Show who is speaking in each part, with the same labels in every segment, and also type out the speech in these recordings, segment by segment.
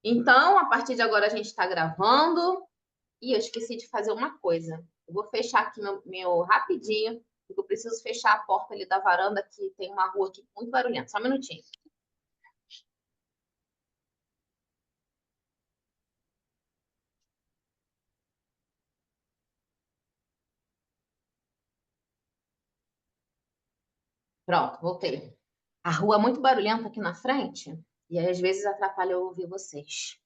Speaker 1: Então, a partir de agora, a gente está gravando. E eu esqueci de fazer uma coisa. Eu vou fechar aqui meu rapidinho, porque eu preciso fechar a porta ali da varanda, que tem uma rua aqui muito barulhenta. Só um minutinho. Pronto, voltei. A rua é muito barulhenta aqui na frente, e aí às vezes atrapalha eu ouvir vocês.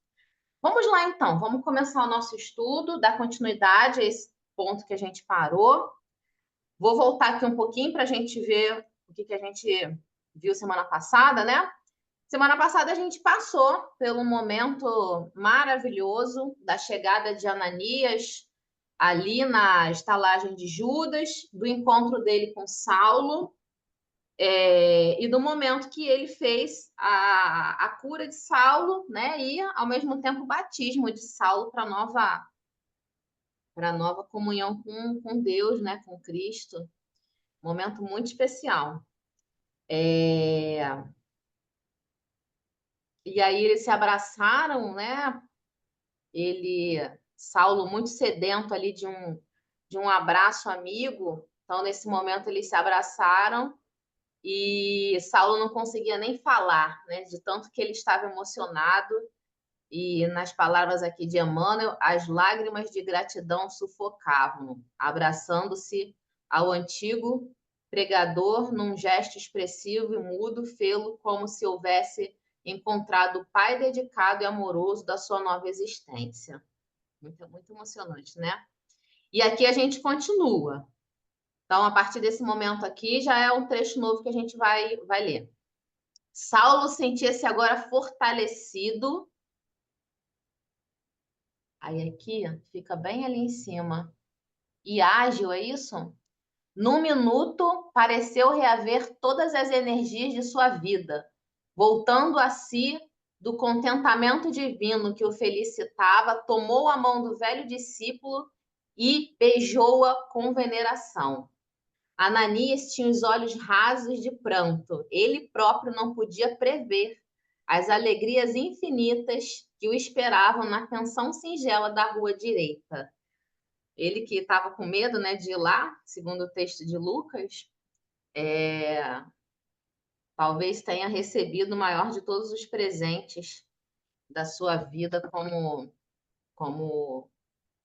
Speaker 1: Vamos lá, então. Vamos começar o nosso estudo, dar continuidade a esse ponto que a gente parou. Vou voltar aqui um pouquinho para a gente ver o que a gente viu semana passada, né? Semana passada a gente passou pelo momento maravilhoso da chegada de Ananias ali na estalagem de Judas, do encontro dele com Saulo, e do momento que ele fez a cura de Saulo, né? E ao mesmo tempo o batismo de Saulo para nova comunhão com Deus, né? Com Cristo. Momento muito especial. E aí eles se abraçaram, né? Saulo muito sedento ali de um abraço amigo. Então, nesse momento, eles se abraçaram e Saulo não conseguia nem falar, né? De tanto que ele estava emocionado. E nas palavras aqui de Emmanuel, as lágrimas de gratidão sufocavam, abraçando-se ao antigo pregador num gesto expressivo e mudo, fê-lo como se houvesse encontrado o pai dedicado e amoroso da sua nova existência. Muito, muito emocionante, né? E aqui a gente continua. Então, a partir desse momento aqui, já é um trecho novo que a gente vai ler. Saulo sentia-se agora fortalecido. Aí aqui fica bem ali em cima. E ágil, é isso? Num minuto, pareceu reaver todas as energias de sua vida, voltando a si do contentamento divino que o felicitava, tomou a mão do velho discípulo e beijou-a com veneração. Ananias tinha os olhos rasos de pranto. Ele próprio não podia prever as alegrias infinitas que o esperavam na pensão singela da rua direita. Ele que estava com medo, né, de ir lá, segundo o texto de Lucas, talvez tenha recebido o maior de todos os presentes da sua vida como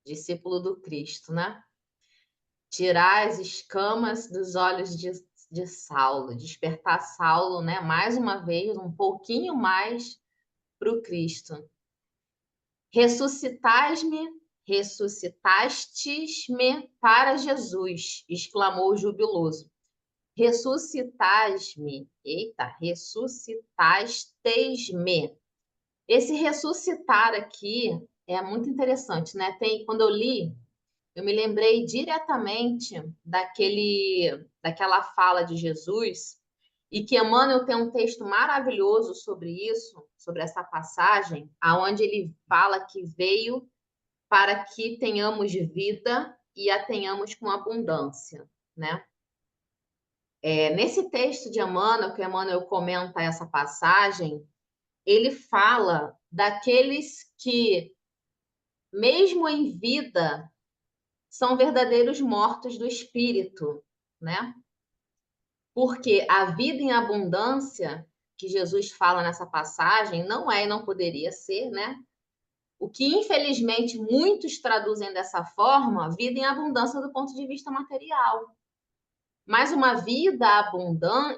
Speaker 1: discípulo do Cristo, né? Tirar as escamas dos olhos de Saulo, despertar Saulo, né, mais uma vez, um pouquinho mais para o Cristo. Ressuscitastes-me para Jesus, exclamou jubiloso. Ressuscitastes-me, ressuscitastes-me. Esse ressuscitar aqui é muito interessante, né? Quando eu li, eu me lembrei diretamente daquela fala de Jesus, e que Emmanuel tem um texto maravilhoso sobre isso, sobre essa passagem, aonde ele fala que veio para que tenhamos vida e a tenhamos com abundância, né? Nesse texto de Emmanuel, que Emmanuel comenta essa passagem, ele fala daqueles que, mesmo em vida, são verdadeiros mortos do espírito, né? Porque a vida em abundância que Jesus fala nessa passagem não é e não poderia ser, né? O que, infelizmente, muitos traduzem dessa forma, vida em abundância do ponto de vista material. Mas uma vida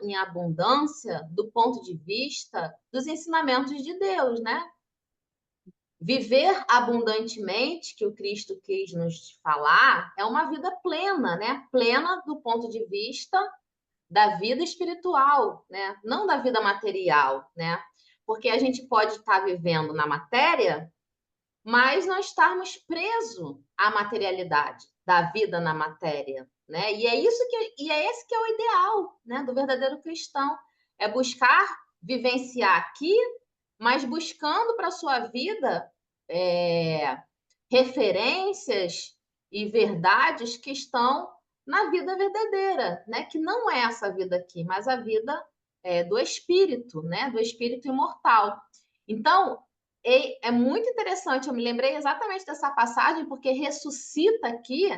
Speaker 1: em abundância do ponto de vista dos ensinamentos de Deus, né? Viver abundantemente, que o Cristo quis nos falar, é uma vida plena, né? Plena do ponto de vista da vida espiritual, né? Não da vida material, né? Porque a gente pode estar vivendo na matéria, mas não estarmos presos à materialidade da vida na matéria, né? E é esse que é o ideal, né, do verdadeiro cristão, é buscar vivenciar aqui, mas buscando para a sua vida referências e verdades que estão na vida verdadeira, né? Que não é essa vida aqui, mas a vida do espírito, né? Do espírito imortal. Então, é muito interessante, eu me lembrei exatamente dessa passagem, porque ressuscita aqui,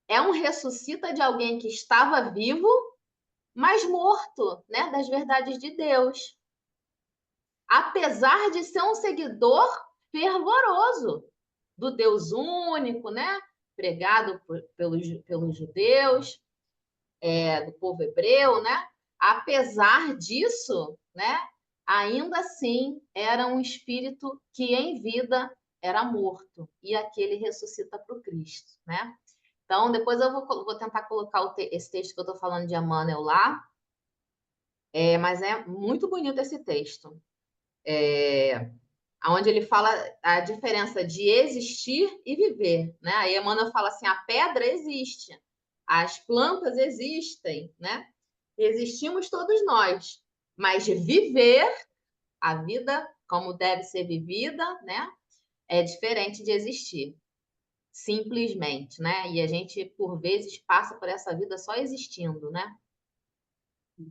Speaker 1: é um ressuscita de alguém que estava vivo, mas morto, né, das verdades de Deus. Apesar de ser um seguidor fervoroso do Deus único, né, pregado pelos judeus, do povo hebreu, né? Apesar disso, né, ainda assim era um espírito que em vida era morto, e aquele ressuscita para o Cristo, né? Então, depois eu vou tentar colocar esse texto que eu estou falando de Emmanuel lá, mas é muito bonito esse texto, onde ele fala a diferença de existir e viver, né? Aí Emmanuel fala assim, a pedra existe, as plantas existem, né? Existimos todos nós, mas viver a vida como deve ser vivida, né? É diferente de existir, simplesmente, né? E a gente, por vezes, passa por essa vida só existindo, né?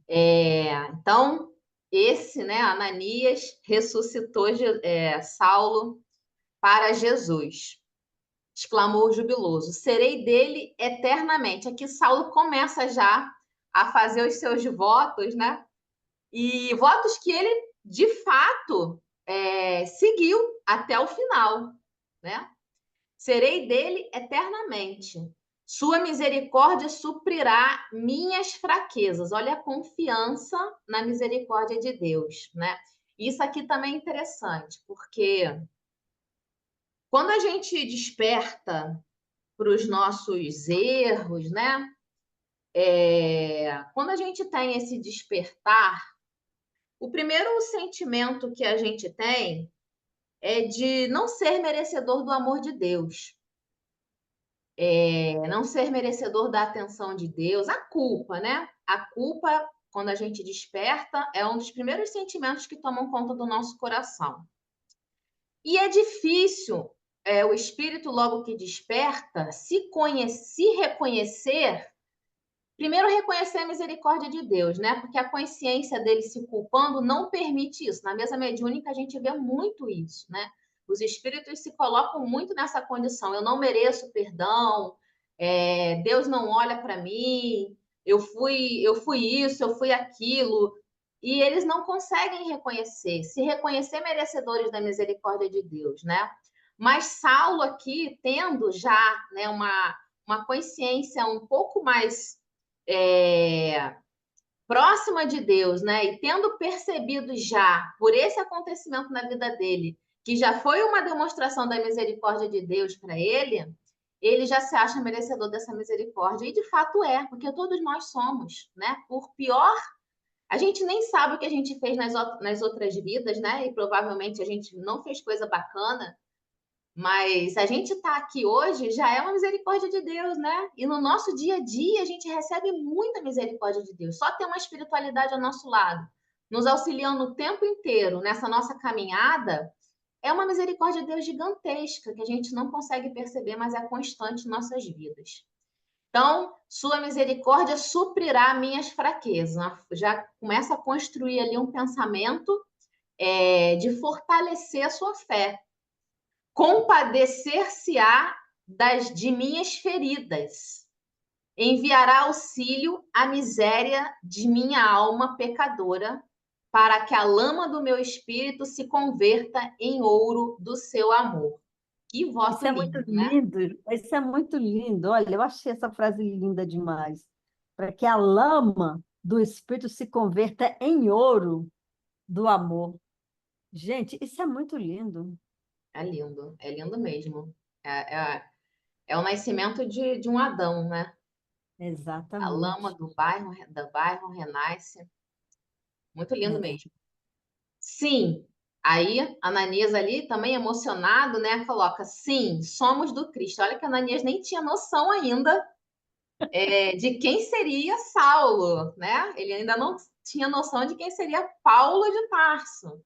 Speaker 1: Então, né, Ananias ressuscitou Saulo para Jesus. Exclamou jubiloso: serei dele eternamente. Aqui Saulo começa já a fazer os seus votos, né? E votos que ele, de fato, seguiu até o final, né? Serei dele eternamente. Sua misericórdia suprirá minhas fraquezas. Olha a confiança na misericórdia de Deus, né? Isso aqui também é interessante, porque quando a gente desperta para os nossos erros, né? Quando a gente tem esse despertar, o primeiro sentimento que a gente tem é de não ser merecedor do amor de Deus, não ser merecedor da atenção de Deus, a culpa, né? A culpa, quando a gente desperta, é um dos primeiros sentimentos que tomam conta do nosso coração. E é difícil, o espírito, logo que desperta, se reconhecer. Primeiro, reconhecer a misericórdia de Deus, né? Porque a consciência dele se culpando não permite isso. Na mesa mediúnica, a gente vê muito isso, né? Os espíritos se colocam muito nessa condição. Eu não mereço perdão, Deus não olha para mim, eu fui isso, eu fui aquilo. E eles não conseguem se reconhecer merecedores da misericórdia de Deus, né? Mas Saulo aqui, tendo já, né, uma consciência um pouco mais próxima de Deus, né? E tendo percebido já, por esse acontecimento na vida dele, que já foi uma demonstração da misericórdia de Deus para ele, ele já se acha merecedor dessa misericórdia. E de fato é, porque todos nós somos, né? Por pior, a gente nem sabe o que a gente fez nas outras vidas, né? E provavelmente a gente não fez coisa bacana. Mas a gente está aqui hoje já é uma misericórdia de Deus, né? E no nosso dia a dia a gente recebe muita misericórdia de Deus. Só ter uma espiritualidade ao nosso lado, nos auxiliando o tempo inteiro nessa nossa caminhada, é uma misericórdia de Deus gigantesca que a gente não consegue perceber, mas é constante em nossas vidas. Então, sua misericórdia suprirá minhas fraquezas. Já começa a construir ali um pensamento de fortalecer a sua fé. Compadecer-se-á de minhas feridas, enviará auxílio à miséria de minha alma pecadora, para que a lama do meu espírito se converta em ouro do seu amor. Que voto
Speaker 2: Isso é muito
Speaker 1: lindo, né?
Speaker 2: lindo, isso é muito lindo. Olha, eu achei essa frase linda demais. Para que a lama do espírito se converta em ouro do amor. Gente, isso é muito lindo.
Speaker 1: É lindo mesmo. É o nascimento de um Adão, né? A lama
Speaker 2: Exatamente.
Speaker 1: do bairro renasce. Muito lindo
Speaker 2: É.
Speaker 1: mesmo. Sim. Aí, Ananias ali, também emocionado, né? Coloca, sim, somos do Cristo. Olha que Ananias nem tinha noção ainda de quem seria Saulo, né? Ele ainda não tinha noção de quem seria Paulo de Tarso.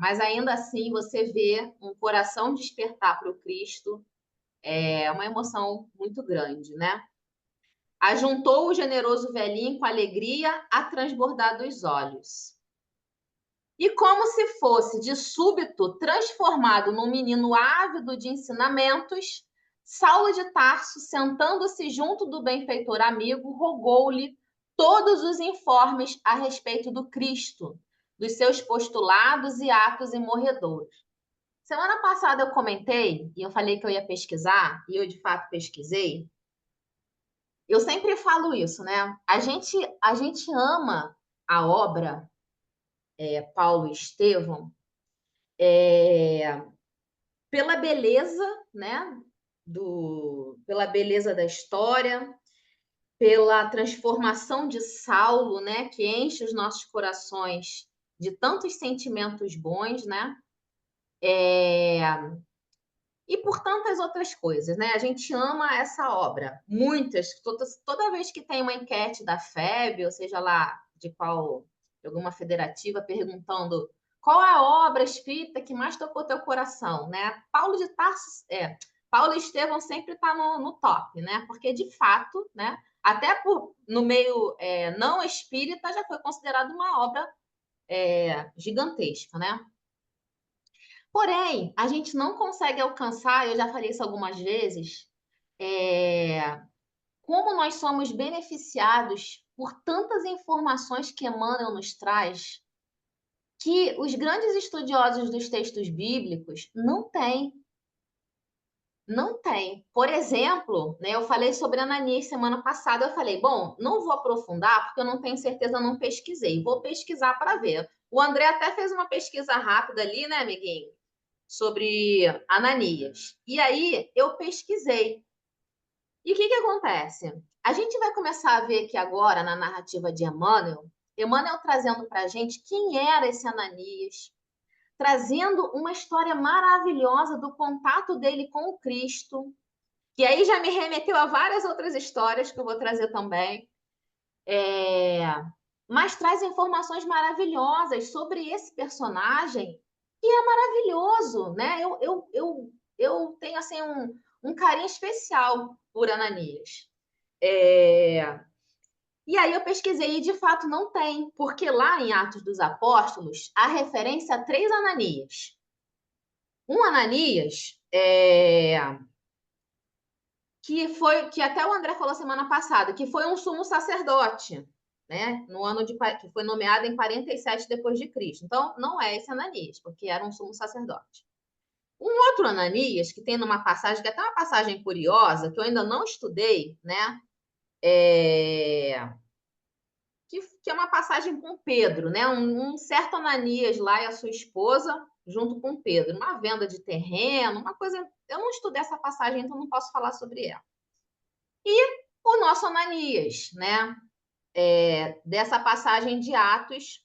Speaker 1: Mas ainda assim, você vê um coração despertar para o Cristo, é uma emoção muito grande, né? Ajuntou o generoso velhinho com alegria a transbordar dos olhos. E como se fosse de súbito transformado num menino ávido de ensinamentos, Saulo de Tarso, sentando-se junto do benfeitor amigo, rogou-lhe todos os informes a respeito do Cristo, dos seus postulados e atos imorredouros. Semana passada eu comentei, e eu falei que eu ia pesquisar, e eu de fato pesquisei. Eu sempre falo isso, né? A gente ama a obra Paulo e Estevão pela beleza, né? Pela beleza da história, pela transformação de Saulo, né? Que enche os nossos corações de tantos sentimentos bons, né? E por tantas outras coisas, né? A gente ama essa obra. Muitas, toda vez que tem uma enquete da FEB, ou seja lá de alguma federativa, perguntando qual é a obra espírita que mais tocou teu coração, né? Paulo Estevão sempre está no top, né? Porque de fato, né? Até no meio não espírita já foi considerado uma obra gigantesca, né? Porém, a gente não consegue alcançar, eu já falei isso algumas vezes, como nós somos beneficiados por tantas informações que Emmanuel nos traz, que os grandes estudiosos dos textos bíblicos não têm. Não tem. Por exemplo, né, eu falei sobre Ananias semana passada, eu falei, bom, não vou aprofundar, porque eu não tenho certeza, não pesquisei. Vou pesquisar para ver. O André até fez uma pesquisa rápida ali, né, amiguinho? Sobre Ananias. E aí eu pesquisei. E o que acontece? A gente vai começar a ver aqui agora, na narrativa de Emmanuel trazendo para a gente quem era esse Ananias, trazendo uma história maravilhosa do contato dele com o Cristo, que aí já me remeteu a várias outras histórias que eu vou trazer também. Mas traz informações maravilhosas sobre esse personagem que é maravilhoso, né? Eu tenho assim um carinho especial por Ananias. E aí eu pesquisei e de fato não tem, porque lá em Atos dos Apóstolos há referência a 3 Ananias. Um Ananias que até o André falou semana passada, que foi um sumo sacerdote, né? Que foi nomeado em 47 depois de Cristo. Então, não é esse Ananias, porque era um sumo sacerdote. Um outro Ananias, que tem numa passagem, que é até uma passagem curiosa, que eu ainda não estudei, né? Que é uma passagem com Pedro, né? Um certo Ananias lá e a sua esposa, junto com Pedro, uma venda de terreno, uma coisa. Eu não estudei essa passagem, então não posso falar sobre ela. E o nosso Ananias, né? Dessa passagem de Atos,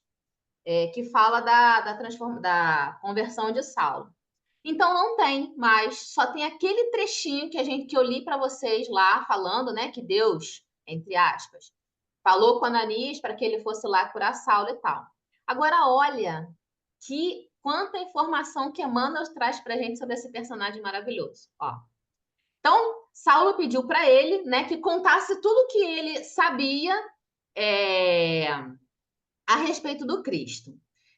Speaker 1: que fala da conversão de Saulo. Então não tem mais, só tem aquele trechinho que eu li para vocês lá falando, né, que Deus, entre aspas, falou com Ananias para que ele fosse lá curar Saulo e tal. Agora olha que quanta informação que Emmanuel traz para a gente sobre esse personagem maravilhoso. Ó. Então Saulo pediu para ele, né, que contasse tudo que ele sabia a respeito do Cristo.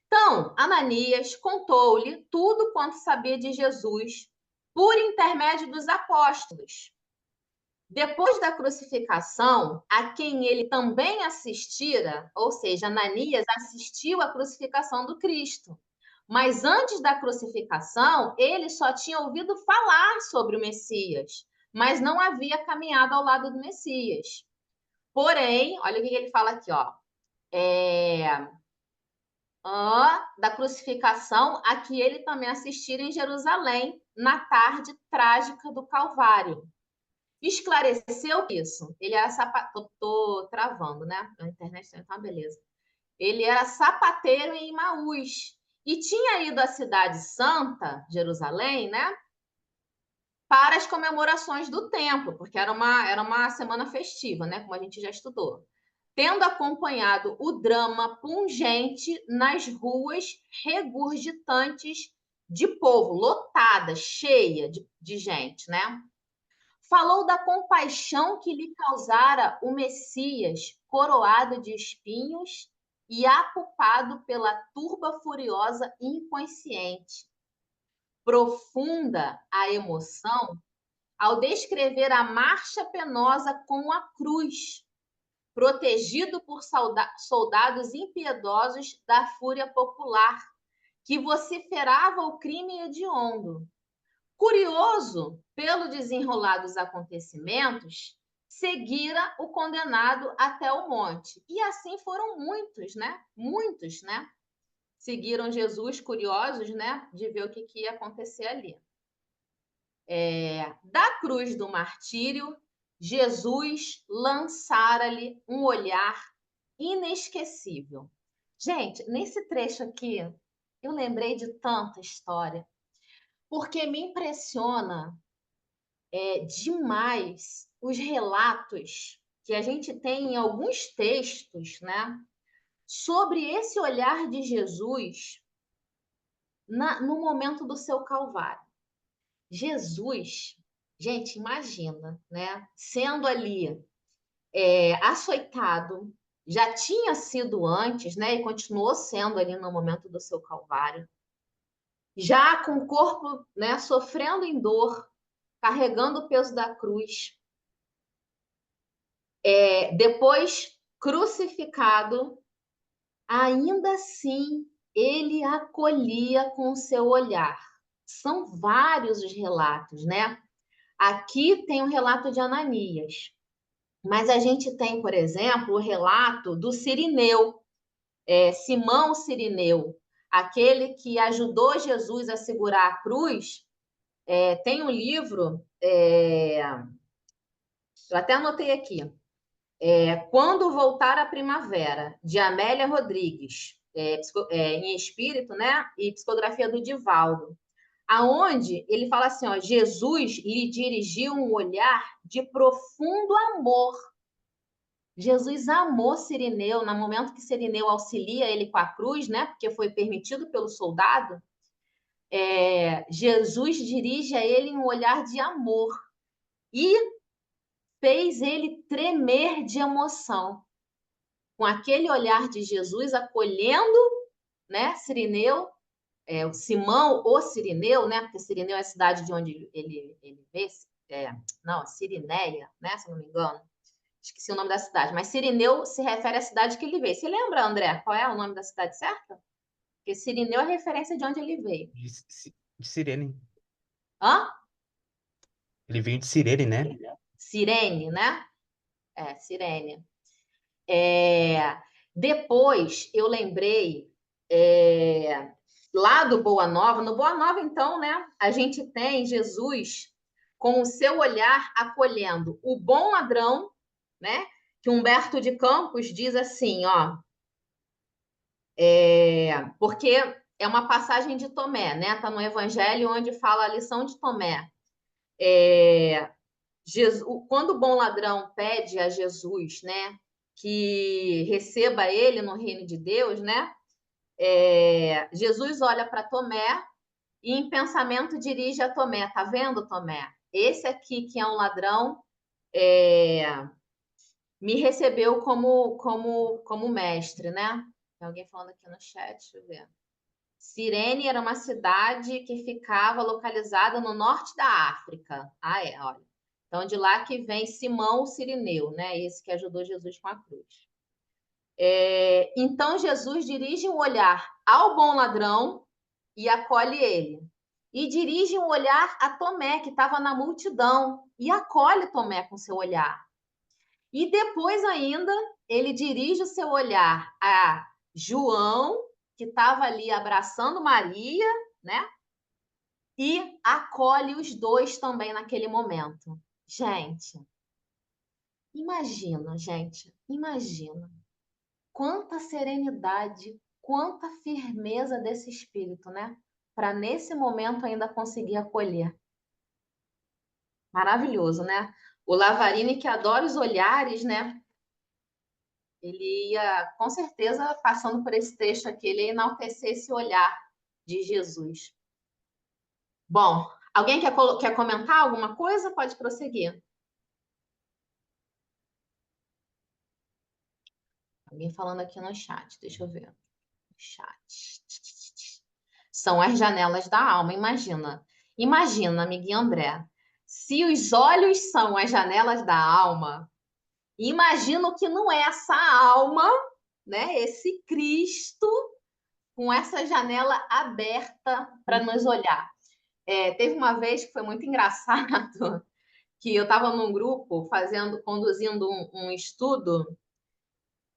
Speaker 1: Então, Ananias contou-lhe tudo quanto sabia de Jesus por intermédio dos apóstolos. Depois da crucificação, a quem ele também assistira, ou seja, Ananias assistiu à crucificação do Cristo. Mas antes da crucificação, ele só tinha ouvido falar sobre o Messias, mas não havia caminhado ao lado do Messias. Porém, olha o que ele fala aqui, ó. Da crucificação, a que ele também assistira em Jerusalém, na tarde trágica do Calvário. Esclareceu isso. Ele era sapateiro. Tô travando, né? A internet tá uma beleza. Ele era sapateiro em Imaús e tinha ido à cidade santa, Jerusalém, né? Para as comemorações do templo, porque era uma semana festiva, né? Como a gente já estudou. Tendo acompanhado o drama pungente nas ruas regurgitantes de povo, lotada, cheia de gente, né? Falou da compaixão que lhe causara o Messias coroado de espinhos e apupado pela turba furiosa inconsciente. Profunda a emoção ao descrever a marcha penosa com a cruz, protegido por soldados impiedosos da fúria popular, que vociferava o crime hediondo. Curioso, pelo desenrolar dos acontecimentos, seguira o condenado até o monte. E assim foram muitos, né? Muitos, né? Seguiram Jesus, curiosos, né? De ver o que ia acontecer ali. Da cruz do martírio, Jesus lançara-lhe um olhar inesquecível. Gente, nesse trecho aqui, eu lembrei de tanta história, porque me impressiona demais os relatos que a gente tem em alguns textos, né, sobre esse olhar de Jesus no momento do seu Calvário. Jesus, gente, imagina, né, sendo ali açoitado, já tinha sido antes, né, e continuou sendo ali no momento do seu Calvário, já com o corpo, né, sofrendo em dor, carregando o peso da cruz, depois crucificado, ainda assim ele acolhia com o seu olhar. São vários os relatos, né? Aqui tem o relato de Ananias, mas a gente tem, por exemplo, o relato do Cirineu, Simão Cirineu, aquele que ajudou Jesus a segurar a cruz. Tem um livro, eu até anotei aqui, Quando Voltar a Primavera, de Amélia Rodrigues, em espírito, né? E psicografia do Divaldo, aonde ele fala assim, ó, Jesus lhe dirigiu um olhar de profundo amor. Jesus amou Cirineu no momento que Cirineu auxilia ele com a cruz, né? Porque foi permitido pelo soldado. Jesus dirige a ele um olhar de amor e fez ele tremer de emoção. Com aquele olhar de Jesus acolhendo, né, Cirineu, o Simão, o Cirineu, né, porque Cirineu é a cidade de onde ele veio, não, Cirinéia, né, se não me engano, esqueci o nome da cidade, mas Cirineu se refere à cidade que ele veio. Você lembra, André, qual é o nome da cidade certa? Porque Cirineu é referência de onde ele veio.
Speaker 3: De Cirene.
Speaker 1: Hã?
Speaker 3: Ele veio de Cirene, né?
Speaker 1: Cirene, né? Cirene. Depois eu lembrei lá do Boa Nova. No Boa Nova, então, né? A gente tem Jesus com o seu olhar acolhendo o bom ladrão, né? Que Humberto de Campos diz assim, ó, porque é uma passagem de Tomé, né? Está no Evangelho onde fala a lição de Tomé. Quando o bom ladrão pede a Jesus, né, que receba ele no reino de Deus, né? Jesus olha para Tomé e em pensamento dirige a Tomé. Tá vendo, Tomé? Esse aqui que é um ladrão me recebeu como mestre, né? Tem alguém falando aqui no chat, deixa eu ver. Cirene era uma cidade que ficava localizada no norte da África. Olha. Então, de lá que vem Simão o Cirineu, né? Esse que ajudou Jesus com a cruz. Então, Jesus dirige um olhar ao bom ladrão e acolhe ele. E dirige um olhar a Tomé, que estava na multidão, e acolhe Tomé com seu olhar. E depois ainda, ele dirige o seu olhar a João, que estava ali abraçando Maria, né? E acolhe os dois também naquele momento. Gente, imagina quanta serenidade, quanta firmeza desse espírito, né? Para nesse momento ainda conseguir acolher. Maravilhoso, né? O Lavarini, que adora os olhares, né? Ele ia, com certeza, passando por esse trecho aqui, ele ia enaltecer esse olhar de Jesus. Bom, alguém quer comentar alguma coisa? Pode prosseguir. Alguém falando aqui no chat, deixa eu ver. Chat. São as janelas da alma, imagina. Imagina, amiguinho André, se os olhos são as janelas da alma, imagina o que não é essa alma, né? Esse Cristo com essa janela aberta para nos olhar. Teve uma vez que foi muito engraçado, que eu estava num grupo conduzindo um estudo,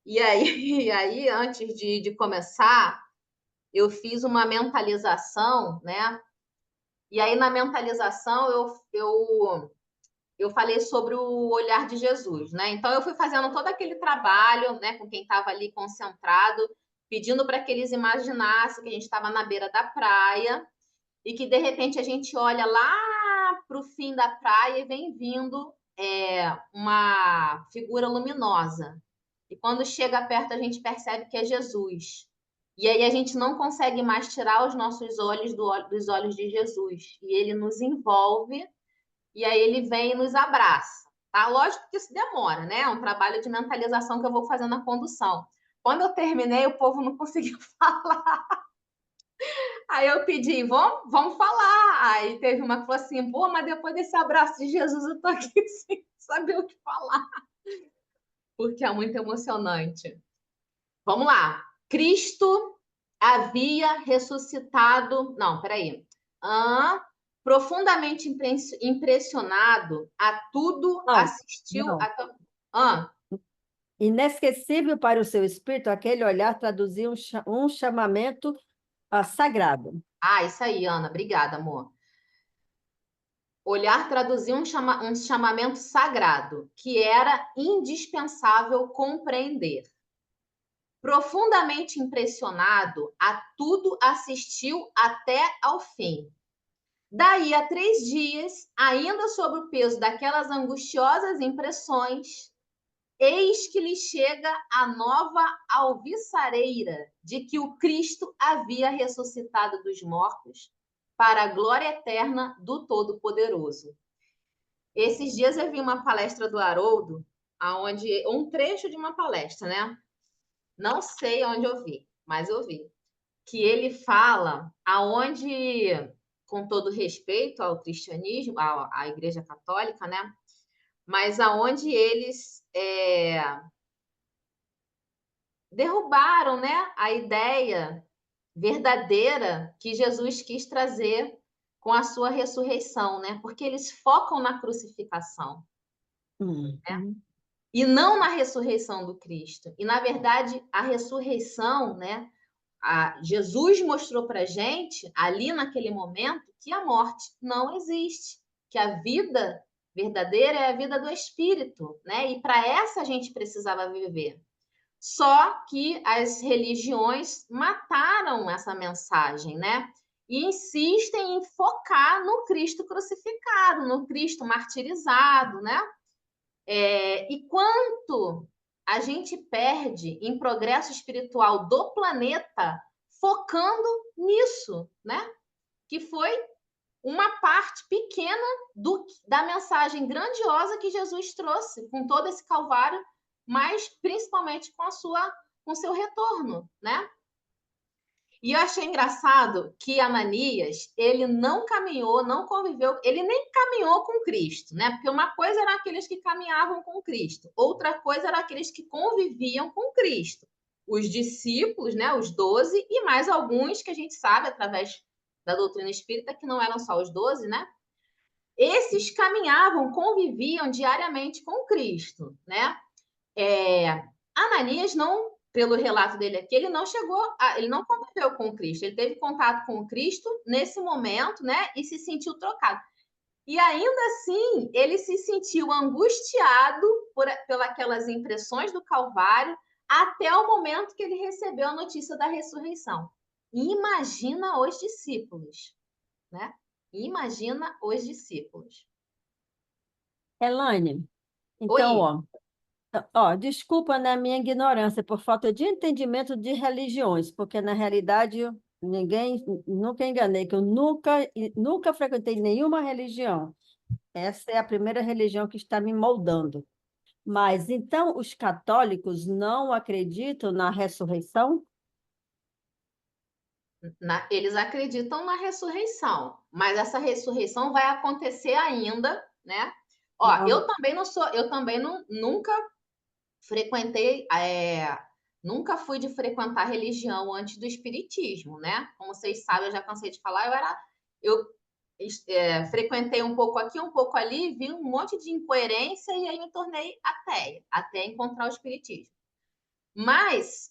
Speaker 1: e aí, e aí antes de começar, eu fiz uma mentalização, né? E aí, na mentalização, eu falei sobre o olhar de Jesus, né? Então, eu fui fazendo todo aquele trabalho, né, com quem estava ali concentrado, pedindo para que eles imaginassem que a gente estava na beira da praia e que, de repente, a gente olha lá para o fim da praia e vem vindo uma figura luminosa. E quando chega perto, a gente percebe que é Jesus. E aí a gente não consegue mais tirar os nossos olhos dos olhos de Jesus. E ele nos envolve, e aí ele vem e nos abraça. Tá? Lógico que isso demora, né? É um trabalho de mentalização que eu vou fazer na condução. Quando eu terminei, o povo não conseguiu falar. Aí eu pedi, vamos falar. Aí teve uma que falou assim, pô, mas depois desse abraço de Jesus, eu tô aqui sem saber o que falar. Porque é muito emocionante. Vamos lá. Cristo havia ressuscitado. Não, peraí. Profundamente impressionado, a tudo
Speaker 2: Não,
Speaker 1: assistiu.
Speaker 2: não.
Speaker 1: Ah,
Speaker 2: Inesquecível para o seu espírito, aquele olhar traduzia um chamamento sagrado.
Speaker 1: isso aí, Ana. Obrigada, amor. Olhar traduzia um chamamento sagrado, que era indispensável compreender. Profundamente impressionado, a tudo assistiu até ao fim. Daí a 3 dias, ainda sob o peso daquelas angustiosas impressões, eis que lhe chega a nova alviçareira de que o Cristo havia ressuscitado dos mortos para a glória eterna do Todo-Poderoso. Esses dias eu vi uma palestra do Haroldo, um trecho de uma palestra, né? Não sei onde eu vi, mas eu vi. Que ele fala aonde, com todo respeito ao cristianismo, à Igreja Católica, né? Mas aonde eles derrubaram, né, a ideia verdadeira que Jesus quis trazer com a sua ressurreição, né? Porque eles focam na crucificação, né? E não na ressurreição do Cristo. E, na verdade, a ressurreição, né? Jesus mostrou para a gente, ali naquele momento, que a morte não existe, que a vida verdadeira é a vida do Espírito, né? E para essa a gente precisava viver. Só que as religiões mataram essa mensagem, né? E insistem em focar no Cristo crucificado, no Cristo martirizado, né? E quanto a gente perde em progresso espiritual do planeta focando nisso, né? Que foi uma parte pequena da mensagem grandiosa que Jesus trouxe com todo esse calvário, mas principalmente com seu retorno, né? E eu achei engraçado que Ananias, ele não caminhou, não conviveu, ele nem caminhou com Cristo, né? Porque uma coisa era aqueles que caminhavam com Cristo, outra coisa era aqueles que conviviam com Cristo. Os discípulos, né, os 12, e mais alguns que a gente sabe através da doutrina espírita que não eram só os 12, né? Esses caminhavam, conviviam diariamente com Cristo, né? Ananias não, pelo relato dele aqui, ele não conviveu com Cristo, ele teve contato com Cristo nesse momento, né? E se sentiu trocado. E ainda assim, ele se sentiu angustiado pelas impressões do Calvário até o momento que ele recebeu a notícia da ressurreição. Imagina os discípulos, né? Imagina os discípulos.
Speaker 2: Elaine, então,
Speaker 1: Oi.
Speaker 2: desculpa na minha ignorância por falta de entendimento de religiões, porque na realidade nunca enganei, que eu nunca frequentei nenhuma religião. Essa é a primeira religião que está me moldando. Mas então os católicos não acreditam na ressurreição?
Speaker 1: Eles acreditam na ressurreição, mas essa ressurreição vai acontecer ainda, né? Ó,
Speaker 2: Não.
Speaker 1: eu também não, nunca frequentei, nunca fui de frequentar religião antes do espiritismo, né? Como vocês sabem, eu já cansei de falar, eu frequentei um pouco aqui, um pouco ali, vi um monte de incoerência e aí me tornei ateia, até encontrar o espiritismo. Mas,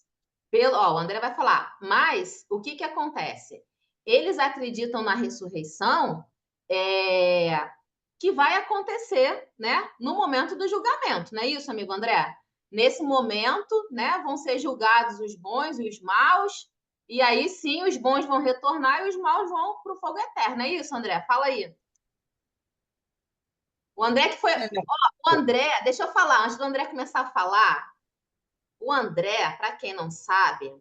Speaker 1: o André vai falar, mas o que acontece? Eles acreditam na ressurreição, que vai acontecer, né, no momento do julgamento, não é isso, amigo André? Nesse momento, né, vão ser julgados os bons e os maus, e aí sim os bons vão retornar e os maus vão para o fogo eterno, é isso, André? Fala aí. O André que foi.
Speaker 3: Não.
Speaker 1: O André, deixa eu falar, antes do André começar a falar, o André, para quem não sabe,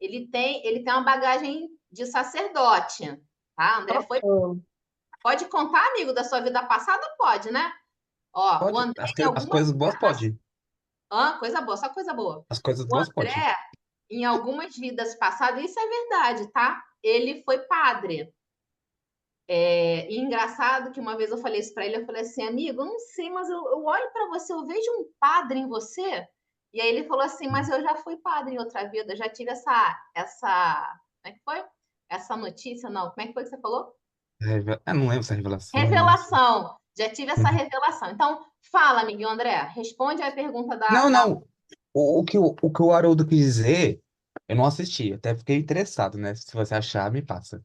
Speaker 1: ele tem uma bagagem de sacerdote, tá? André foi.
Speaker 2: Oh,
Speaker 1: Pode contar, amigo, da sua vida passada? Pode, né? Ó, o
Speaker 3: Pode.
Speaker 1: André, em
Speaker 3: As
Speaker 1: alguma
Speaker 3: coisas
Speaker 1: vida
Speaker 3: boas pode.
Speaker 1: coisa boa, só coisa boa.
Speaker 3: As coisas
Speaker 1: O
Speaker 3: boas pode.
Speaker 1: André, em algumas vidas passadas, isso é verdade, tá? Ele foi padre. E engraçado que uma vez eu falei isso para ele, eu falei assim, amigo, eu não sei, mas eu olho para você, eu vejo um padre em você. E aí ele falou assim, mas eu já fui padre em outra vida, eu já tive como é que foi? Essa notícia, não, como é que foi que você falou?
Speaker 3: Não lembro essa revelação, não lembro.
Speaker 1: Revelação, já tive essa
Speaker 3: Uhum.
Speaker 1: revelação. Então, fala, amiguinho André, responde a pergunta
Speaker 3: Não,
Speaker 1: da...
Speaker 3: não. O que o Haroldo quis dizer, eu não assisti, até fiquei interessado, né? Se você achar, me passa.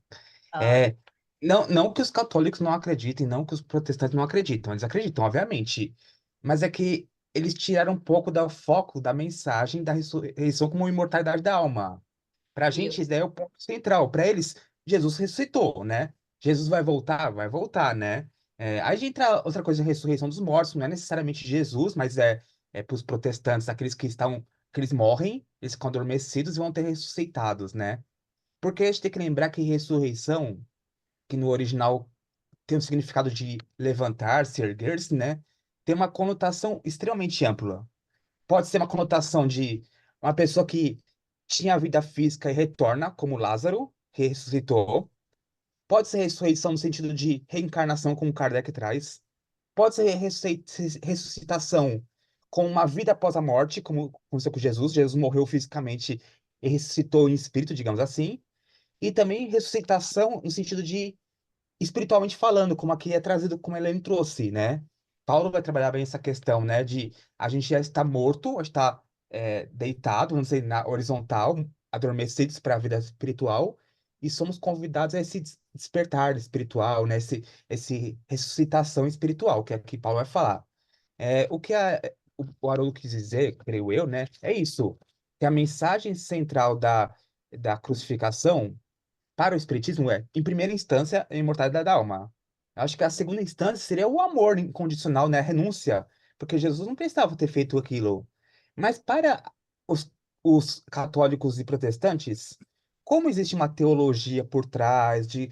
Speaker 1: Ah,
Speaker 3: É, não que os católicos não acreditem, não que os protestantes não acreditam, eles acreditam, obviamente. Mas é que eles tiraram um pouco do foco da mensagem da ressurreição como imortalidade da alma. Para a gente,
Speaker 1: isso,
Speaker 3: isso daí é o ponto central. Para eles, Jesus ressuscitou, né? Jesus vai voltar? Vai voltar, né? Aí já entra outra coisa, a ressurreição dos mortos, não é necessariamente Jesus, mas é para os protestantes, aqueles que eles morrem, eles ficam adormecidos e vão ter ressuscitados, né? Porque a gente tem que lembrar que ressurreição, que no original tem um significado de levantar-se, erguer-se, né? Tem uma conotação extremamente ampla. Pode ser uma conotação de uma pessoa que tinha vida física e retorna, como Lázaro, que ressuscitou. Pode ser ressurreição no sentido de reencarnação, como Kardec traz. Pode ser ressuscitação com uma vida após a morte, como aconteceu com Jesus. Jesus morreu fisicamente e ressuscitou em espírito, digamos assim. E também ressuscitação no sentido de espiritualmente falando, como aqui é trazido, como ele trouxe, né? Paulo vai trabalhar bem essa questão, né? De a gente já está morto, está deitado, vamos dizer, na horizontal, adormecidos para a vida espiritual, e somos convidados a esse despertar espiritual, né? Esse ressuscitação espiritual, que aqui Paulo vai falar. O que o Haroldo quis dizer, creio eu, né? É isso, que a mensagem central da crucificação para o espiritismo em primeira instância, a imortalidade da alma. Eu acho que a segunda instância seria o amor incondicional, né? A renúncia, porque Jesus não precisava ter feito aquilo. Mas para os, os católicos e protestantes, como existe uma teologia por trás de,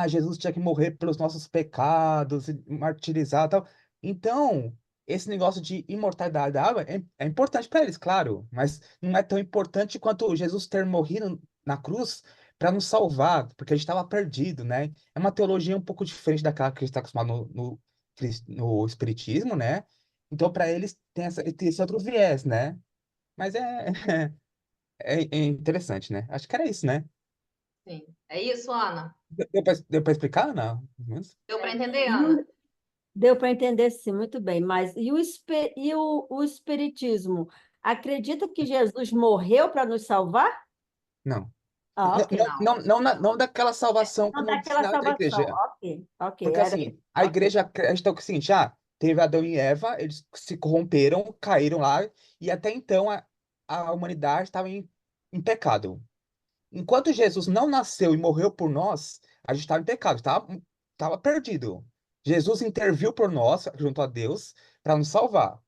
Speaker 3: Jesus tinha que morrer pelos nossos pecados, e martirizar e tal. Então, esse negócio de imortalidade da alma é importante para eles, claro, mas não é tão importante quanto Jesus ter morrido na cruz para nos salvar, porque a gente estava perdido, né? É uma teologia um pouco diferente daquela que a gente está acostumado no Espiritismo, né? Então, para eles, tem esse outro viés, né? Mas é interessante, né? Acho que era isso, né?
Speaker 1: sim. É isso, Ana?
Speaker 3: Deu para explicar, não?
Speaker 1: Deu para
Speaker 2: é.
Speaker 1: entender,
Speaker 2: E
Speaker 1: Ana?
Speaker 2: deu para entender, sim, muito bem. Mas o espiritismo acredita que Jesus morreu para nos salvar?
Speaker 3: Não.
Speaker 2: Ah, ok.
Speaker 1: Não.
Speaker 3: Não daquela salvação
Speaker 2: Não
Speaker 3: como
Speaker 2: daquela
Speaker 3: ensinada da
Speaker 2: salvação.
Speaker 3: igreja.
Speaker 2: Ok, ok.
Speaker 3: Porque
Speaker 2: Era...
Speaker 3: assim, a
Speaker 2: Ok.
Speaker 3: igreja acredita o seguinte, teve Adão e Eva, eles se corromperam, caíram lá, e até então a humanidade estava em pecado. Enquanto Jesus não nasceu e morreu por nós, a gente estava em pecado, estava perdido. Jesus interviu por nós, junto a Deus, para nos salvar.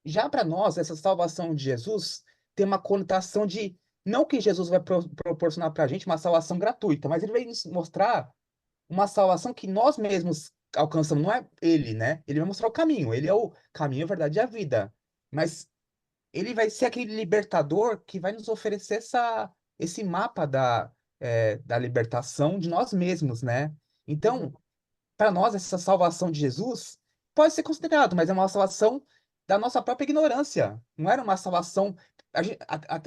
Speaker 3: Já para nós, essa salvação de Jesus tem uma conotação de não que Jesus vai proporcionar para a gente uma salvação gratuita, mas ele vai nos mostrar uma salvação que nós mesmos alcançamos não é ele, né? Ele vai mostrar o caminho, ele é o caminho, a verdade e a vida. Mas ele vai ser aquele libertador que vai nos oferecer esse mapa da libertação de nós mesmos, né? Então, para nós, essa salvação de Jesus pode ser considerado, mas é uma salvação da nossa própria ignorância. Não era uma salvação.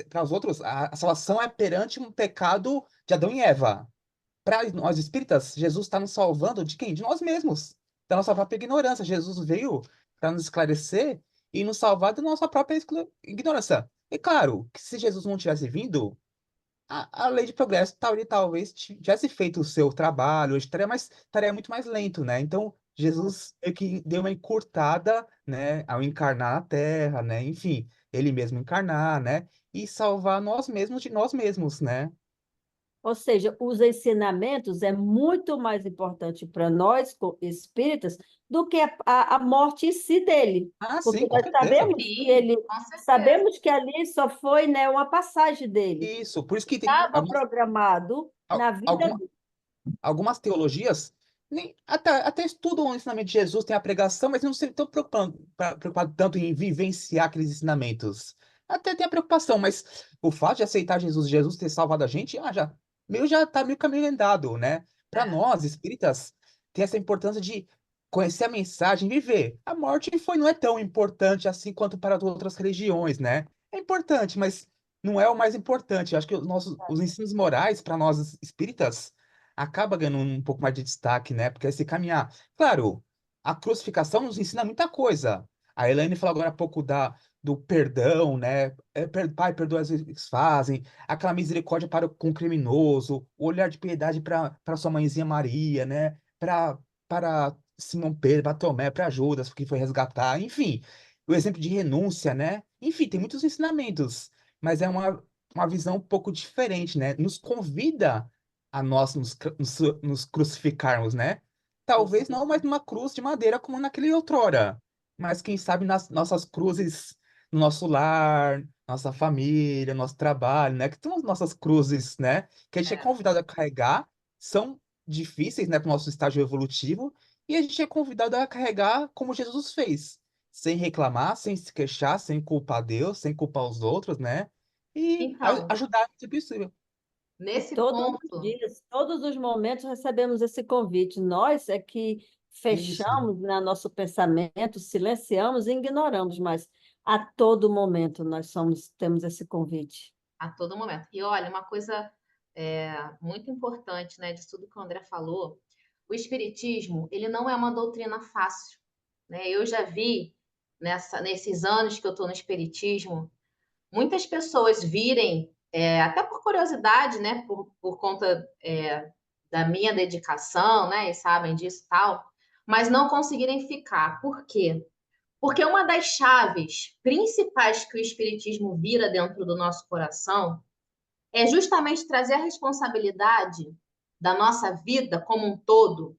Speaker 3: Para os outros, a salvação é perante um pecado de Adão e Eva. Para nós espíritas, Jesus está nos salvando de quem? De nós mesmos, da nossa própria ignorância. Jesus veio para nos esclarecer e nos salvar da nossa própria ignorância. E claro, que se Jesus não tivesse vindo, a lei de progresso talvez tivesse feito o seu trabalho, hoje estaria muito mais lento, né? Então, Jesus é que deu uma encurtada, né, ao encarnar na Terra, né? Enfim, ele mesmo encarnar, né? E salvar nós mesmos de nós mesmos, né?
Speaker 2: Ou seja, os ensinamentos é muito mais importante para nós, espíritas, do que a morte em si dele.
Speaker 3: Ah,
Speaker 2: Porque
Speaker 3: sim, com
Speaker 2: nós
Speaker 3: certeza.
Speaker 1: Sim, com certeza.
Speaker 2: sabemos que ali só foi, né, uma passagem dele.
Speaker 3: Isso, por isso que tem
Speaker 2: Estava programado na vida
Speaker 3: alguma,
Speaker 2: dele.
Speaker 3: algumas teologias até estudam o ensinamento de Jesus, tem a pregação, mas não se estão preocupado tanto em vivenciar aqueles ensinamentos. Até tem a preocupação, mas o fato de aceitar Jesus ter salvado a gente, já tá meio caminho andado, né? Para
Speaker 1: É,
Speaker 3: nós, espíritas, tem essa importância de conhecer a mensagem, viver. A morte não é tão importante assim quanto para outras religiões, né? É importante, mas não é o mais importante. Eu acho que os ensinos morais para nós espíritas acaba ganhando um pouco mais de destaque, né? Porque esse caminhar. Claro, a crucificação nos ensina muita coisa. A Elaine falou agora há pouco do perdão, né? Pai, perdoa as vezes que fazem, aquela misericórdia com o criminoso, o olhar de piedade para sua mãezinha Maria, né? Para Simão Pedro, para Tomé, para Judas, que foi resgatar, enfim, o exemplo de renúncia, né? Enfim, tem muitos ensinamentos, mas é uma visão um pouco diferente, né? Nos convida a nós nos crucificarmos, né? Talvez não mais numa cruz de madeira como naquele outrora, mas quem sabe nas nossas cruzes no nosso lar, nossa família, nosso trabalho, né? Que são as nossas cruzes, né? Que a gente é
Speaker 1: é.
Speaker 3: convidado a carregar, são difíceis, né, para o nosso estágio evolutivo, e a gente é convidado a carregar como Jesus fez, sem reclamar, sem se queixar, sem culpar Deus, sem culpar os outros, né? E
Speaker 1: Então,
Speaker 3: ajudar se possível.
Speaker 2: E
Speaker 1: nesse
Speaker 2: todos os
Speaker 1: ponto,
Speaker 2: dias, todos os momentos recebemos esse convite. Nós é que
Speaker 3: Isso,
Speaker 2: fechamos, né, nosso pensamento, silenciamos e ignoramos, mas a todo momento temos esse convite.
Speaker 1: a todo momento. E olha, uma coisa muito importante, né, disso tudo que o André falou, o espiritismo, ele não é uma doutrina fácil, né? Eu já vi nesses anos que eu estou no espiritismo, muitas pessoas virem, até por curiosidade, né, por conta da minha dedicação, né, e sabem disso e tal, mas não conseguirem ficar. Por quê? Porque uma das chaves principais que o espiritismo vira dentro do nosso coração é justamente trazer a responsabilidade da nossa vida como um todo.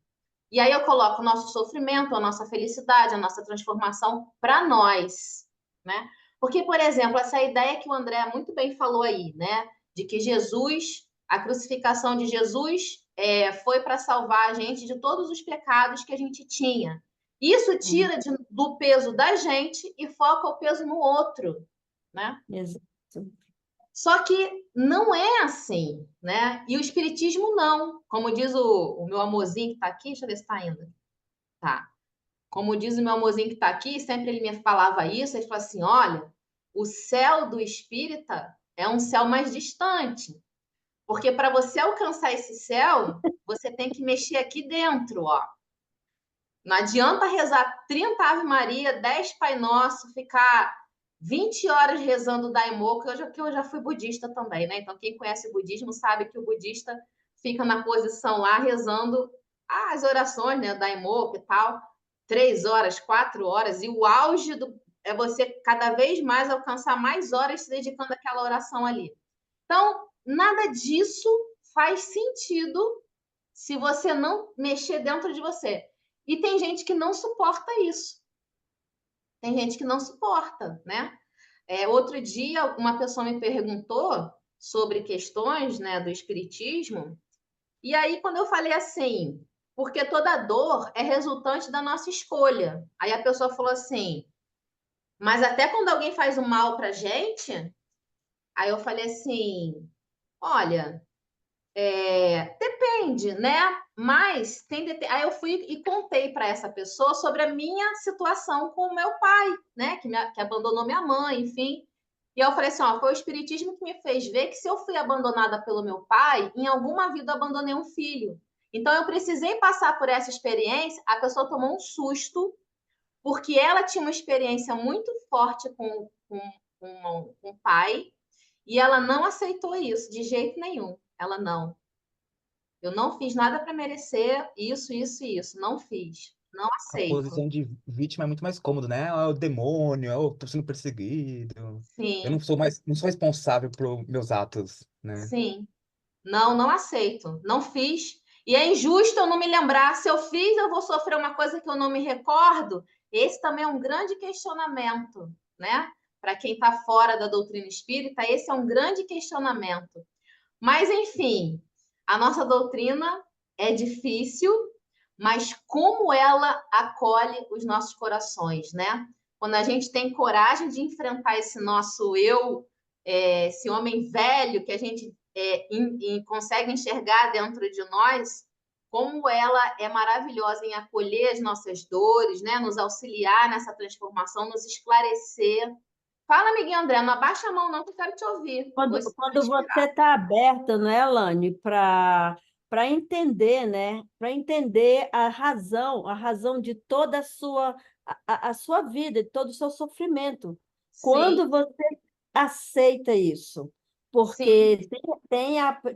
Speaker 1: E aí eu coloco o nosso sofrimento, a nossa felicidade, a nossa transformação para nós, né? Porque, por exemplo, essa ideia que o André muito bem falou aí, né? De que Jesus, a crucificação de Jesus foi para salvar a gente de todos os pecados que a gente tinha. Isso
Speaker 2: Uhum.
Speaker 1: tira do peso da gente e foca o peso no outro, né?
Speaker 2: Exato.
Speaker 1: Só que não é assim, né? E o espiritismo não. Como diz o meu amorzinho que está aqui, deixa eu ver se está ainda. Tá. Como diz o meu amorzinho que está aqui, sempre ele me falava isso, ele falou assim: olha, o céu do espírita é um céu mais distante. Porque para você alcançar esse céu, você tem que mexer aqui dentro, ó. Não adianta rezar 30 Ave Maria, 10 Pai Nosso, ficar 20 horas rezando o Daimoku, que eu já fui budista também, né? Então, quem conhece o budismo sabe que o budista fica na posição lá rezando as orações, né? O Daimoku e tal, 3 horas, 4 horas, e o auge é você cada vez mais alcançar mais horas se dedicando àquela oração ali. Então, nada disso faz sentido se você não mexer dentro de você. E tem gente que não suporta isso. Tem gente que não suporta, né? Outro dia, uma pessoa me perguntou sobre questões, né, do espiritismo. E aí, quando eu falei assim, porque toda dor é resultante da nossa escolha. Aí a pessoa falou assim, mas até quando alguém faz um mal pra gente, aí eu falei assim, olha, depende, né? Mas aí eu fui e contei para essa pessoa sobre a minha situação com o meu pai, né? Que abandonou minha mãe, enfim. E eu falei assim, ó, foi o espiritismo que me fez ver que se eu fui abandonada pelo meu pai, em alguma vida eu abandonei um filho. Então eu precisei passar por essa experiência, a pessoa tomou um susto, porque ela tinha uma experiência muito forte com o pai, e ela não aceitou isso de jeito nenhum. Ela não. Eu não fiz nada para merecer isso, isso e isso. Não fiz. Não
Speaker 3: A
Speaker 1: aceito.
Speaker 3: posição de vítima é muito mais cômodo, né? É o demônio, eu tô sendo perseguido. Eu
Speaker 1: Sim,
Speaker 3: não sou responsável por meus atos, né?
Speaker 1: sim. Não, não aceito. Não fiz. E é injusto eu não me lembrar. Se eu fiz, eu vou sofrer uma coisa que eu não me recordo. Esse também é um grande questionamento, né? Para quem está fora da doutrina espírita, esse é um grande questionamento. Mas, enfim, a nossa doutrina é difícil, mas como ela acolhe os nossos corações, né? Quando a gente tem coragem de enfrentar esse nosso eu, esse homem velho que a gente consegue enxergar dentro de nós, como ela é maravilhosa em acolher as nossas dores, né? Nos auxiliar nessa transformação, nos esclarecer. Fala, amiguinho André, não abaixa a mão não, que eu quero te ouvir. Hoje você vai
Speaker 2: Quando você
Speaker 1: inspirar.
Speaker 2: está aberta, não é, Alane, para entender, né? Para entender a razão de toda a sua vida, de todo o seu sofrimento.
Speaker 1: Sim,
Speaker 2: Quando você aceita isso,
Speaker 1: sim.
Speaker 2: porque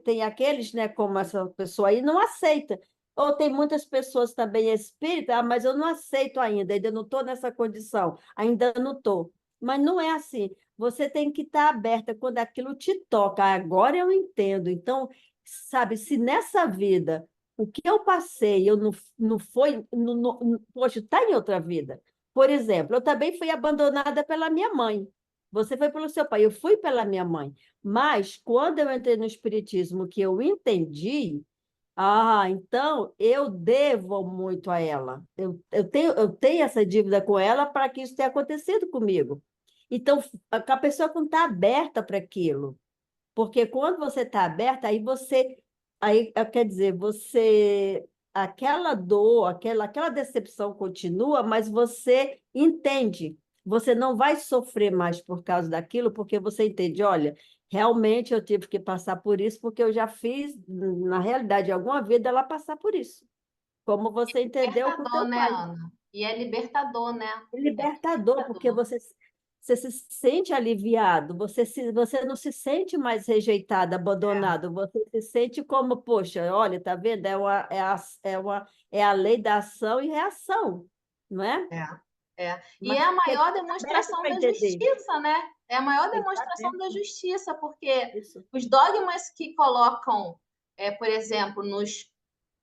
Speaker 2: tem aqueles, né, como essa pessoa aí, não aceita. Ou tem muitas pessoas também espíritas, mas eu não aceito ainda não estou nessa condição, ainda não estou. Mas não é assim. Você tem que estar aberta quando aquilo te toca. Agora eu entendo. Então, sabe, se nessa vida o que eu passei, eu não foi, poxa, está em outra vida. Por exemplo, eu também fui abandonada pela minha mãe. Você foi pelo seu pai, eu fui pela minha mãe. Mas quando eu entrei no Espiritismo, que eu entendi, então eu devo muito a ela. Eu tenho essa dívida com ela para que isso tenha acontecido comigo. Então, a pessoa não está aberta para aquilo. Porque quando você está aberta, quer dizer, aquela dor, aquela decepção continua, mas você entende. Você não vai sofrer mais por causa daquilo, porque você entende, olha, realmente eu tive que passar por isso, porque eu já fiz, na realidade, em alguma vida, ela passar por isso. Como você entendeu com o
Speaker 1: Libertador,
Speaker 2: teu
Speaker 1: né,
Speaker 2: pai.
Speaker 1: Ana? E é libertador, né?
Speaker 2: É
Speaker 1: É
Speaker 2: libertador, porque
Speaker 1: libertador.
Speaker 2: você se sente aliviado, você não se sente mais rejeitado,
Speaker 1: É,
Speaker 2: abandonado, você se sente como, poxa, olha, tá vendo? É a lei da ação e reação, não é?
Speaker 1: E
Speaker 2: Mas
Speaker 1: é a
Speaker 2: você tem
Speaker 1: maior
Speaker 2: que estar aberto
Speaker 1: demonstração
Speaker 2: para
Speaker 1: da
Speaker 2: entender.
Speaker 1: justiça, né? É a maior
Speaker 2: Tem que estar
Speaker 1: demonstração da
Speaker 2: aberto.
Speaker 1: justiça, porque
Speaker 2: Isso.
Speaker 1: os dogmas que colocam, por exemplo, nos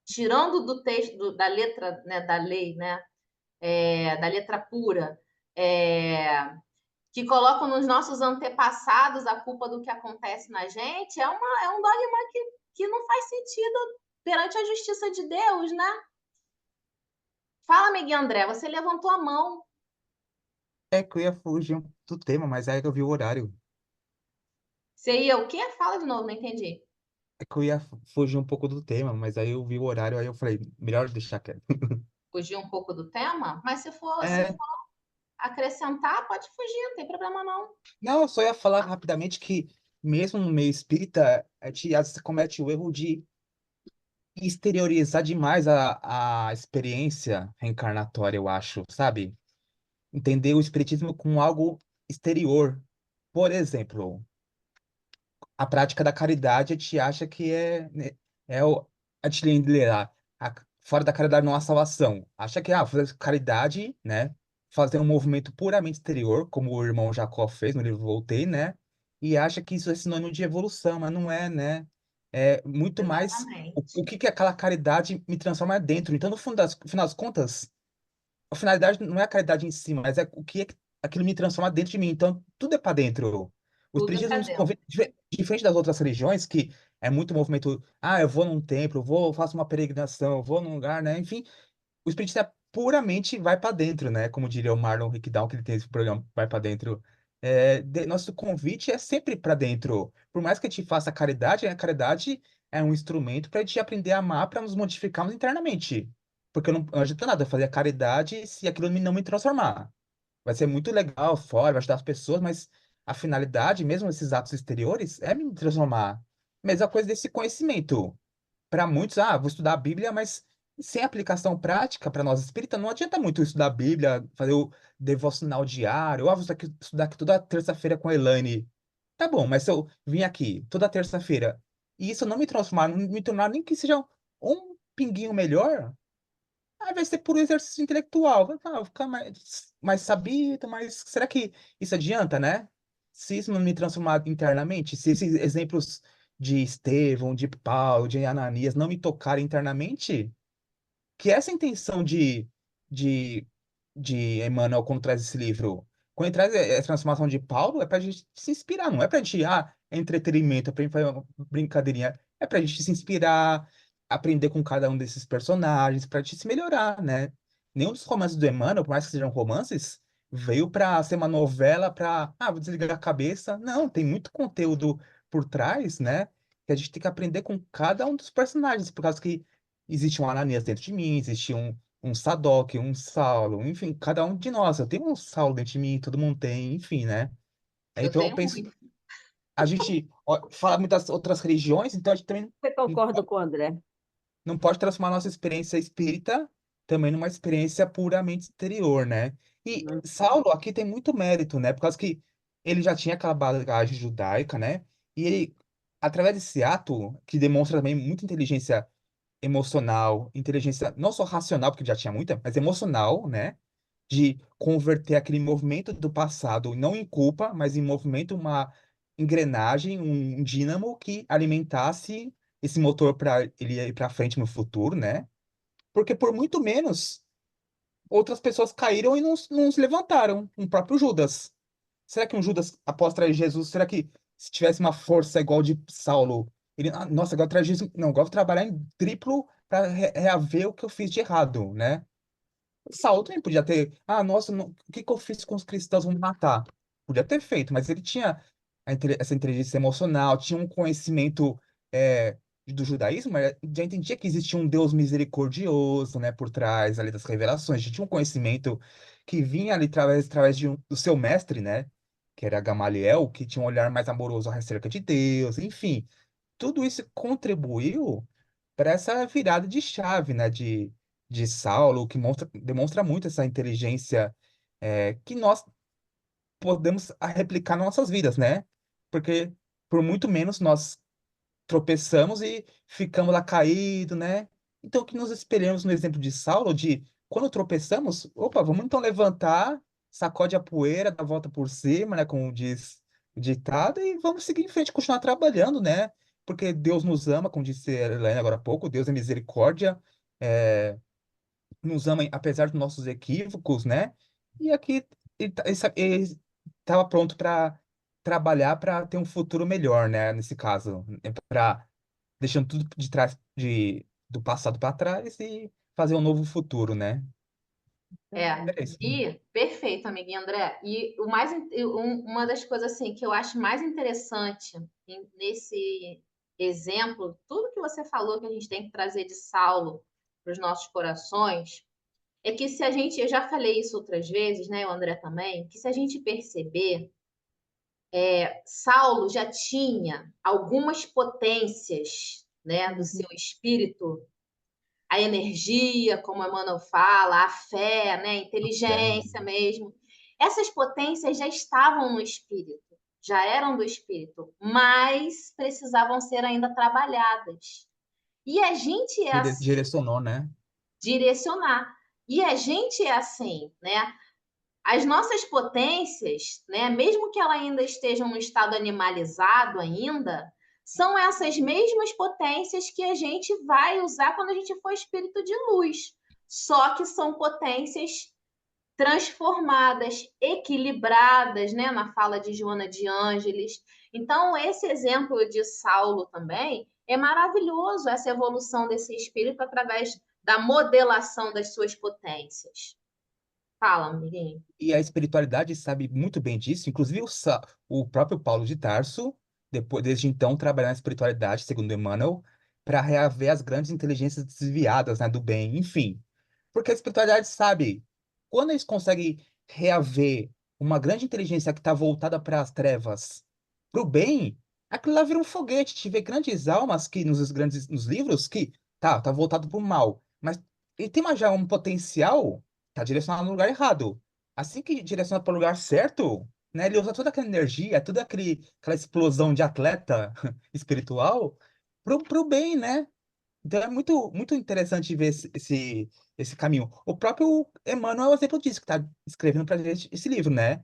Speaker 1: tirando do texto da letra, né, da lei, né, da letra pura, é, que colocam nos nossos antepassados a culpa do que acontece na gente, é um dogma que não faz sentido perante a justiça de Deus, né? Fala, amiguinho André, você levantou a mão.
Speaker 3: É que eu ia fugir do tema, mas aí eu vi o horário.
Speaker 1: Você ia o quê? Fala de novo, não entendi.
Speaker 3: É que eu ia fugir um pouco do tema, mas aí eu vi o horário, aí eu falei, melhor deixar quieto.
Speaker 1: Fugir um pouco do tema, mas se for
Speaker 3: É,
Speaker 1: acrescentar, pode fugir, não tem problema não.
Speaker 3: não, eu só ia falar rapidamente que, mesmo no meio espírita, às vezes você comete o erro de exteriorizar demais a experiência reencarnatória, eu acho, sabe? Entender o espiritismo como algo exterior. Por exemplo, a prática da caridade a gente acha que né, é a gente lê lá, fora da caridade não há salvação. Acha que fazer caridade, né? Fazer um movimento puramente exterior, como o irmão Jacó fez no livro Voltei, né? E acha que isso é sinônimo de evolução, mas não é, né? É muito mais
Speaker 1: Exatamente.
Speaker 3: o que que aquela caridade me transforma dentro. Então, no final das contas, a finalidade não é a caridade em si, mas é o que aquilo me transforma dentro de mim. Então, tudo é para dentro. O
Speaker 1: Tudo é
Speaker 3: Espiritismo
Speaker 1: para
Speaker 3: nos
Speaker 1: dentro.
Speaker 3: convida Diferente das outras religiões, que é muito movimento, eu vou num templo, faço uma peregrinação, eu vou num lugar, né? Enfim, o espiritista puramente vai para dentro, né? Como diria o Marlon Rickdown, que ele tem esse programa, vai para dentro. Nosso convite é sempre para dentro. Por mais que a gente faça caridade, a caridade é um instrumento para a gente aprender a amar, para nos modificarmos internamente. Porque não adianta nada fazer a caridade se aquilo não me transformar. Vai ser muito legal fora, vai ajudar as pessoas, mas a finalidade, mesmo esses atos exteriores, é me transformar. Mesma coisa desse conhecimento. Para muitos, vou estudar a Bíblia, mas sem aplicação prática, para nós espíritas, não adianta muito estudar a Bíblia, fazer o devocional diário, vou estudar aqui toda terça-feira com a Elaine. Tá bom, mas se eu vim aqui toda terça-feira e isso não me transformar, não me tornar nem que seja um pinguinho melhor, aí vai ser por exercício intelectual. Vou ficar mais sabido, mas será que isso adianta, né? Se isso não me transformar internamente, se esses exemplos de Estevão, de Paulo, de Ananias não me tocarem internamente, que essa intenção de, de Emmanuel quando traz esse livro, quando ele traz a transformação de Paulo, é para a gente se inspirar, não é para a gente, é entretenimento, é para gente fazer uma brincadeirinha, é para a gente se inspirar, aprender com cada um desses personagens, para a gente se melhorar, né? Nenhum dos romances do Emmanuel, por mais que sejam romances, veio para ser uma novela para, vou desligar a cabeça. Não, tem muito conteúdo por trás, né? Que a gente tem que aprender com cada um dos personagens, por causa que existe um Ananias dentro de mim, existe um Sadoc, um Saulo, enfim, cada um de nós. Eu tenho um Saulo dentro de mim, todo mundo tem, enfim, né?
Speaker 1: Eu
Speaker 3: Então eu
Speaker 1: tenho
Speaker 3: penso,
Speaker 1: muito.
Speaker 3: a gente fala muitas outras religiões, então a gente também
Speaker 2: Eu concordo com o André.
Speaker 3: não pode transformar nossa experiência espírita também numa experiência puramente exterior, né? E Saulo aqui tem muito mérito, né? Por causa que ele já tinha aquela bagagem judaica, né? E ele, através desse ato, que demonstra também muita inteligência emocional, inteligência não só racional, porque já tinha muita, mas emocional, né? De converter aquele movimento do passado não em culpa, mas em movimento, uma engrenagem, um dínamo que alimentasse esse motor para ele ir para frente no futuro, né? Porque por muito menos outras pessoas caíram e não se levantaram, o próprio Judas. Será que um Judas, após trair Jesus, será que se tivesse uma força igual de Saulo, ele, nossa, agora trair Jesus, não, agora eu vou trabalhar em triplo para reaver o que eu fiz de errado, né? Saulo também podia ter, nossa, o que que eu fiz com os cristãos, vão me matar? Podia ter feito, mas ele tinha essa inteligência emocional, tinha um conhecimento é, do judaísmo, mas já entendia que existia um Deus misericordioso, né, por trás ali das revelações, já tinha um conhecimento que vinha ali através do seu mestre, né, que era Gamaliel, que tinha um olhar mais amoroso acerca de Deus, enfim, tudo isso contribuiu para essa virada de chave, né, de Saulo, que demonstra muito essa inteligência que nós podemos replicar nas nossas vidas, né? Porque por muito menos nós tropeçamos e ficamos lá caídos, né? Então, que nos espelhamos no exemplo de Saulo, de quando tropeçamos, opa, vamos então levantar, sacode a poeira, dá a volta por cima, né? Como diz o ditado, e vamos seguir em frente, continuar trabalhando, né? Porque Deus nos ama, como disse a Helena agora há pouco, Deus é misericórdia, é, nos ama apesar dos nossos equívocos, né? E aqui ele estava pronto para trabalhar para ter um futuro melhor, né? Nesse caso, para deixando tudo de trás do passado para trás e fazer um novo futuro, né?
Speaker 1: É,
Speaker 3: É isso.
Speaker 1: e perfeito, amiguinho André. E uma das coisas assim que eu acho mais interessante nesse exemplo, tudo que você falou que a gente tem que trazer de Saulo para os nossos corações, é que se a gente, eu já falei isso outras vezes, né, o André também, que se a gente perceber, Saulo já tinha algumas potências, né, do seu espírito, a energia, como Emmanuel fala, a fé, né, a
Speaker 3: É,
Speaker 1: inteligência mesmo. Essas potências já estavam no espírito, já eram do espírito, mas precisavam ser ainda trabalhadas. E a gente é assim,
Speaker 3: direcionou, né?
Speaker 1: direcionar. E a gente é assim, né? As nossas potências, né, mesmo que elas ainda estejam no estado animalizado ainda, são essas mesmas potências que a gente vai usar quando a gente for espírito de luz. Só que são potências transformadas, equilibradas, né, na fala de Joana de Ângeles. Então, esse exemplo de Saulo também é maravilhoso, essa evolução desse espírito através da modelação das suas potências. Fala, amiguinho.
Speaker 3: E a espiritualidade sabe muito bem disso, inclusive o próprio Paulo de Tarso, desde então, trabalha na espiritualidade, segundo Emmanuel, para reaver as grandes inteligências desviadas, né, do bem, enfim. Porque a espiritualidade sabe, quando eles conseguem reaver uma grande inteligência que está voltada para as trevas, para o bem, aquilo lá vira um foguete. Tive grandes almas que nos livros que tá voltado para o mal, mas ele tem já um potencial, tá direcionado no lugar errado. Assim que direciona para o lugar certo, né, ele usa toda aquela energia, toda aquela explosão de atleta espiritual pro bem, né? Então é muito interessante ver esse caminho. O próprio Emmanuel é um exemplo disso, que está escrevendo para gente esse livro, né?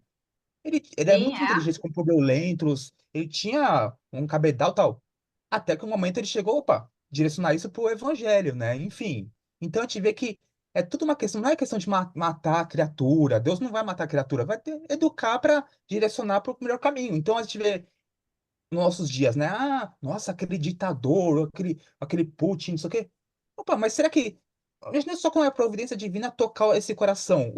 Speaker 3: Ele é
Speaker 1: Sim,
Speaker 3: muito inteligente com Lentos, ele tinha um cabedal tal. Até que um momento ele chegou, opa, direcionar isso pro evangelho, né? Enfim. Então a gente vê que é tudo uma questão, não é questão de matar a criatura. Deus não vai matar a criatura, vai educar para direcionar para o melhor caminho. Então a gente vê nossos dias, né? Ah, nossa, aquele ditador, aquele Putin, não sei o quê. Opa, mas será que. Imagina só como é a providência divina tocar esse coração.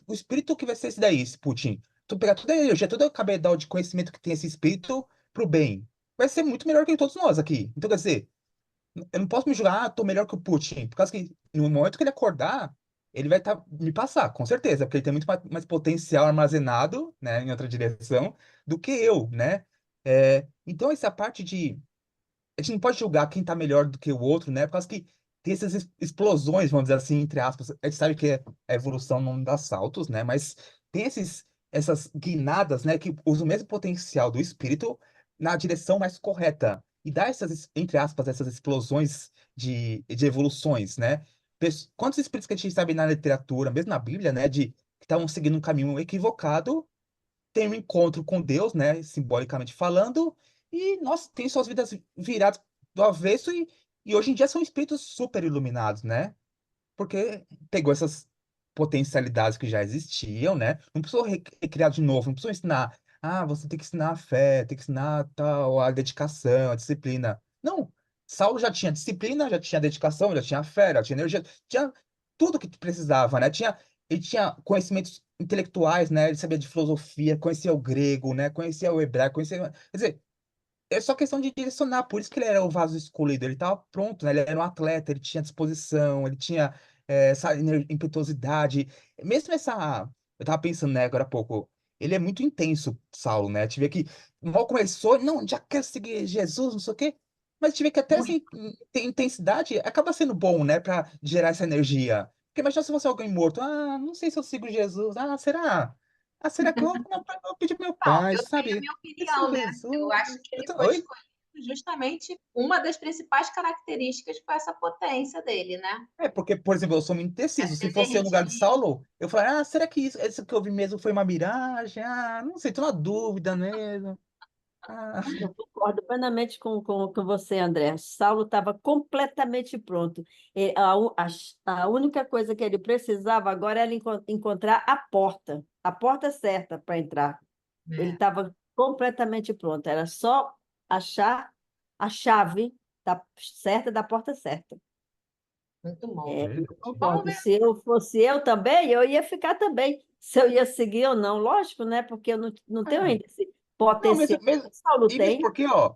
Speaker 3: O espírito que vai ser esse daí, esse Putin. Tu pegar toda a energia, todo o cabedal de conhecimento que tem esse espírito pro bem. Vai ser muito melhor que todos nós aqui. Então, quer dizer, eu não posso me julgar, tô melhor que o Putin. Por causa que no momento que ele acordar, ele vai me passar, com certeza, porque ele tem muito mais potencial armazenado, né, em outra direção, do que eu, né? Então, essa parte de. A gente não pode julgar quem tá melhor do que o outro, né? Por causa que tem essas explosões, vamos dizer assim, entre aspas. A gente sabe que a evolução não dá saltos, né? Mas tem essas guinadas, né? Que usam o mesmo potencial do espírito na direção mais correta. E dá essas, entre aspas, essas explosões de evoluções, né? Quantos espíritos que a gente sabe na literatura, mesmo na Bíblia, né? Que estavam seguindo um caminho equivocado, tem um encontro com Deus, né, simbolicamente falando, e nossa, tem suas vidas viradas do avesso e hoje em dia são espíritos super iluminados, né? Porque pegou essas potencialidades que já existiam, né? Não precisou recriar de novo, não precisou ensinar, você tem que ensinar a fé, tem que ensinar tal, a dedicação, a disciplina. Não, Saulo já tinha disciplina, já tinha dedicação, já tinha fé, já tinha energia, tinha tudo que precisava, né? Ele tinha conhecimentos intelectuais, né? Ele sabia de filosofia, conhecia o grego, né? Conhecia o hebraico, conhecia... Quer dizer, é só questão de direcionar, por isso que ele era o vaso escolhido, ele estava pronto, né? Ele era um atleta, ele tinha disposição, ele tinha essa impetuosidade. Mesmo essa. Eu tava pensando, né, agora há pouco, ele é muito intenso, Saulo, né? Tive que. Mal começou, não, já quero seguir Jesus, não sei o quê. Mas tive que até essa intensidade acaba sendo bom, né, pra gerar essa energia. Porque imagina se fosse alguém morto, não sei se eu sigo Jesus, será? Será que eu pedi pro meu
Speaker 1: Não,
Speaker 3: pai,
Speaker 1: eu tenho a
Speaker 3: sabe?
Speaker 1: minha
Speaker 3: Esse
Speaker 1: opinião, né? Eu
Speaker 3: Jesus.
Speaker 1: acho que ele foi
Speaker 3: Oi?
Speaker 1: escolhido justamente uma das principais características foi essa potência dele, né?
Speaker 3: Porque, por exemplo, eu sou muito indeciso.
Speaker 1: Essa
Speaker 3: Se fosse eu no lugar de
Speaker 1: energia.
Speaker 3: Saulo, eu falaria, será que isso que eu vi mesmo foi uma miragem? Não sei, tô na dúvida mesmo. Ah,
Speaker 2: Eu concordo plenamente com você, André. Saulo estava completamente pronto. A única coisa que ele precisava agora era encontrar a porta certa para entrar. Ele
Speaker 1: É,
Speaker 2: estava completamente pronto. Era só achar a chave certa da porta certa.
Speaker 1: muito bom.
Speaker 2: Eu
Speaker 1: Vamos
Speaker 2: concordo.
Speaker 1: ver.
Speaker 2: Se eu fosse eu também, eu ia ficar também. Se eu ia seguir ou não, lógico, né? Porque eu não tenho
Speaker 3: ah.
Speaker 2: ainda esse
Speaker 3: Não,
Speaker 2: potencial que Saulo
Speaker 3: e mesmo
Speaker 2: tem.
Speaker 3: porque, ó,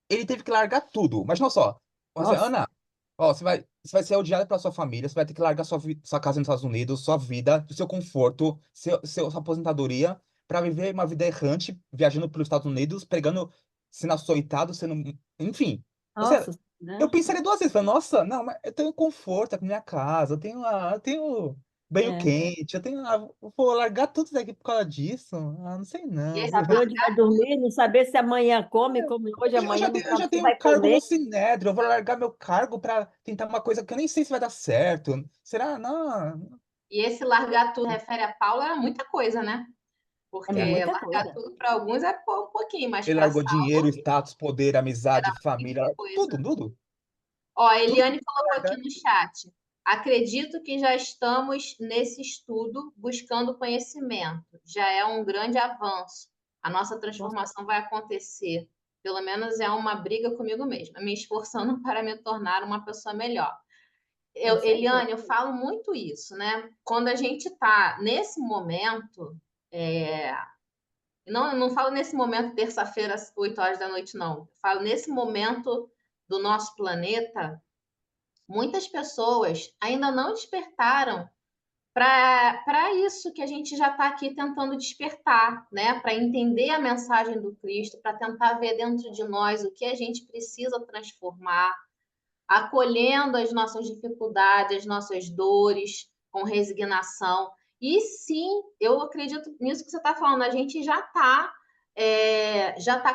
Speaker 3: ele teve que largar tudo. Imagina só. Você,
Speaker 2: Nossa.
Speaker 3: Ana, ó, você vai ser odiada pela sua família, você vai ter que largar sua casa nos Estados Unidos, sua vida, seu conforto, sua aposentadoria, para viver uma vida errante, viajando pelos Estados Unidos, pregando, sendo açoitado, sendo. Enfim. Você,
Speaker 2: Nossa,
Speaker 3: eu
Speaker 2: né?
Speaker 3: pensaria duas vezes, falei, nossa, não, mas eu tenho conforto aqui na minha casa, eu tenho banho
Speaker 2: É.
Speaker 3: quente, vou largar tudo isso daqui por causa disso? Não sei
Speaker 1: E
Speaker 3: não, viu?
Speaker 1: esse
Speaker 2: Saber onde vai dormir, não saber se amanhã come, come hoje,
Speaker 3: Eu já
Speaker 2: amanhã não
Speaker 3: tenho, eu
Speaker 2: sabe
Speaker 3: já
Speaker 2: se
Speaker 3: tenho um
Speaker 2: vai
Speaker 3: cargo no
Speaker 2: comer.
Speaker 3: Sinédrio, eu vou largar meu cargo para tentar uma coisa que eu nem sei se vai dar certo. Será? Não.
Speaker 1: e esse largar tudo refere a Paulo era muita coisa, né?
Speaker 2: É
Speaker 1: Porque
Speaker 2: muita
Speaker 1: largar
Speaker 2: coisa.
Speaker 1: tudo para alguns é um pouquinho, mas
Speaker 3: Ele
Speaker 1: para
Speaker 3: largou dinheiro,
Speaker 1: Saulo
Speaker 3: status, poder, amizade,
Speaker 1: muita
Speaker 3: família,
Speaker 1: coisa.
Speaker 3: tudo, tudo.
Speaker 1: Ó, a
Speaker 3: Tudo que
Speaker 1: Eliane
Speaker 3: ele
Speaker 1: colocou aqui
Speaker 3: largar.
Speaker 1: no chat. Acredito que já estamos nesse estudo buscando conhecimento. Já é um grande avanço. A nossa
Speaker 2: Nossa,
Speaker 1: transformação vai acontecer. Pelo menos é uma briga comigo mesma, me esforçando para me tornar uma pessoa melhor.
Speaker 2: com certeza.
Speaker 1: Eliane, eu falo muito isso, né? Quando a gente está nesse momento, é, não, eu não falo nesse momento, terça-feira, às 8 horas da noite, não. Eu falo nesse momento do nosso planeta, muitas pessoas ainda não despertaram para isso que a gente já está aqui tentando despertar, né? Para entender a mensagem do Cristo, para tentar ver dentro de nós o que a gente precisa transformar, acolhendo as nossas dificuldades, as nossas dores, com resignação. E sim, eu acredito nisso que você está falando, a gente já tá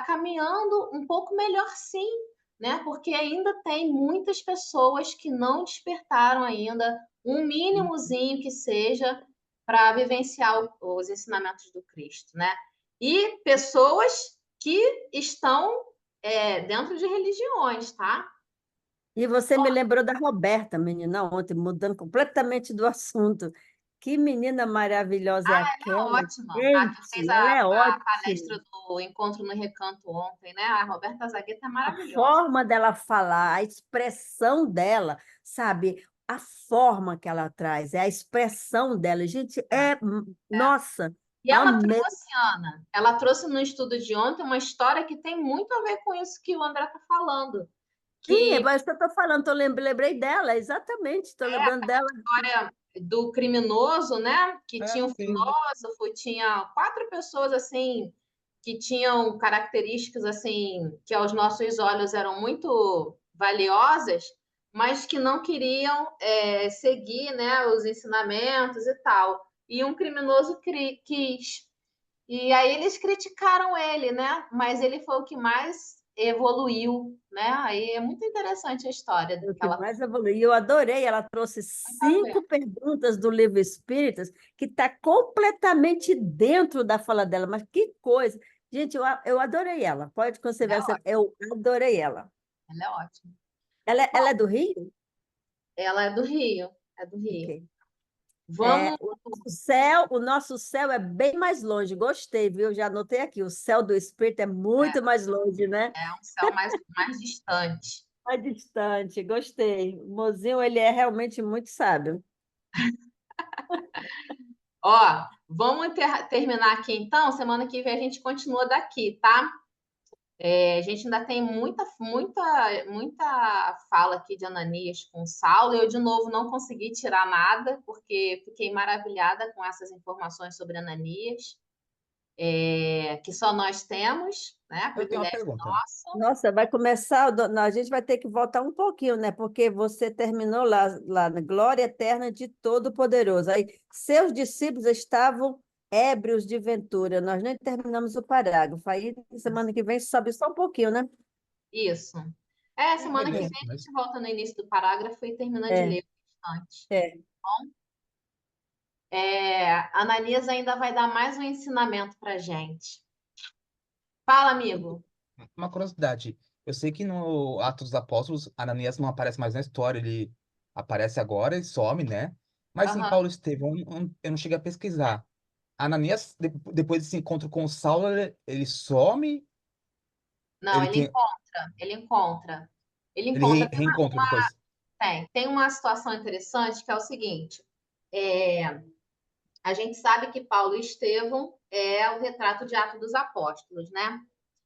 Speaker 1: caminhando um pouco melhor, sim, né? Porque ainda tem muitas pessoas que não despertaram ainda um mínimozinho que seja para vivenciar os ensinamentos do Cristo, né? E pessoas que estão dentro de religiões, tá?
Speaker 2: E você me lembrou da Roberta, menina, ontem, mudando completamente do assunto. Que menina maravilhosa é
Speaker 1: É
Speaker 2: aquela,
Speaker 1: ótima. A que fez
Speaker 2: gente, ela é
Speaker 1: a
Speaker 2: ótima.
Speaker 1: palestra do Encontro no Recanto ontem, né? A Roberta Zagueta é
Speaker 2: A
Speaker 1: maravilhosa.
Speaker 2: forma dela falar, a expressão dela, sabe? A forma que ela traz, é a expressão dela. Gente,
Speaker 1: É.
Speaker 2: nossa,
Speaker 1: E ela
Speaker 2: amei.
Speaker 1: trouxe, Ana, ela trouxe no estudo de ontem uma história que tem muito a ver com isso que o André está falando.
Speaker 2: Sim, é
Speaker 1: Que
Speaker 2: isso que eu estou falando, lembrei dela, exatamente, estou lembrando dela.
Speaker 1: história do criminoso, né? Que
Speaker 3: É,
Speaker 1: tinha um
Speaker 3: sim.
Speaker 1: filósofo, tinha quatro pessoas assim que tinham características assim que aos nossos olhos eram muito valiosas, mas que não queriam seguir, né, os ensinamentos e tal. E um criminoso quis. E aí eles criticaram ele, né? Mas ele foi o que mais evoluiu, né? Aí é muito interessante a história
Speaker 2: O
Speaker 1: que
Speaker 2: que
Speaker 1: ela
Speaker 2: mais evoluiu. Eu adorei, ela trouxe
Speaker 1: tá vendo.
Speaker 2: 5 perguntas do livro Espíritas, que está completamente dentro da fala dela, mas que coisa! Gente, eu adorei ela. Pode
Speaker 1: Ela é
Speaker 2: considerar,
Speaker 1: ótima,
Speaker 2: eu adorei ela.
Speaker 1: ela é ótima.
Speaker 2: Ela é do Rio?
Speaker 1: Ela é do Rio, é do Rio.
Speaker 2: Ok.
Speaker 1: Vamos,
Speaker 2: O nosso céu é bem mais longe. Gostei, viu? Já anotei aqui. O céu do Espírito é muito mais longe, né?
Speaker 1: é um céu mais distante.
Speaker 2: Mais distante. Gostei. O mozinho, ele é realmente muito sábio.
Speaker 1: Ó, vamos terminar aqui então. Semana que vem a gente continua daqui, tá? A gente ainda tem muita fala aqui de Ananias com Saulo. Eu, de novo, não consegui tirar nada, porque fiquei maravilhada com essas informações sobre Ananias, que só nós temos, né?
Speaker 3: Eu tenho uma
Speaker 1: Privilégio
Speaker 3: pergunta.
Speaker 1: nosso.
Speaker 2: Nossa, vai começar. Não, a gente vai ter que voltar um pouquinho, né? Porque você terminou lá na glória eterna de Todo-Poderoso. Aí, seus discípulos estavam ébrios de ventura. Nós nem terminamos o parágrafo. Aí, semana que vem, sobe só um pouquinho, né?
Speaker 1: Isso. Semana que vem
Speaker 3: Beleza,
Speaker 1: a
Speaker 3: mas
Speaker 1: gente volta no início do parágrafo e termina de
Speaker 2: É,
Speaker 1: ler o restante.
Speaker 2: é.
Speaker 1: Ananias ainda vai dar mais um ensinamento para gente. Fala, amigo.
Speaker 3: uma curiosidade. Eu sei que no Atos dos Apóstolos, Ananias não aparece mais na história, ele aparece agora e some, né? Mas em
Speaker 1: Aham.
Speaker 3: Paulo e Estevão, eu não cheguei a pesquisar. Ananias, depois desse encontro com Saulo, ele some,
Speaker 1: Não,
Speaker 3: ele
Speaker 1: ele
Speaker 3: tem,
Speaker 1: encontra, ele encontra. Ele
Speaker 3: ele
Speaker 1: encontra.
Speaker 3: reencontra depois.
Speaker 1: Tem uma situação interessante que é o seguinte: é, a gente sabe que Paulo e Estevão é o retrato de Atos dos Apóstolos, né?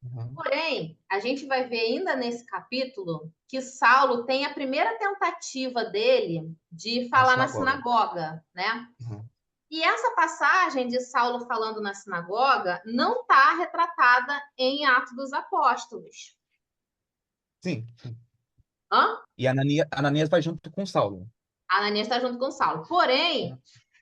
Speaker 3: Uhum.
Speaker 1: Porém, a gente vai ver ainda nesse capítulo que Saulo tem a primeira tentativa dele de
Speaker 3: Na
Speaker 1: falar na
Speaker 3: sinagoga.
Speaker 1: sinagoga, né?
Speaker 3: Uhum.
Speaker 1: E essa passagem de Saulo falando na sinagoga não está retratada em Atos dos Apóstolos.
Speaker 3: Sim.
Speaker 1: Hã?
Speaker 3: E Ananias vai junto com Saulo.
Speaker 1: Ananias está junto com Saulo. Porém,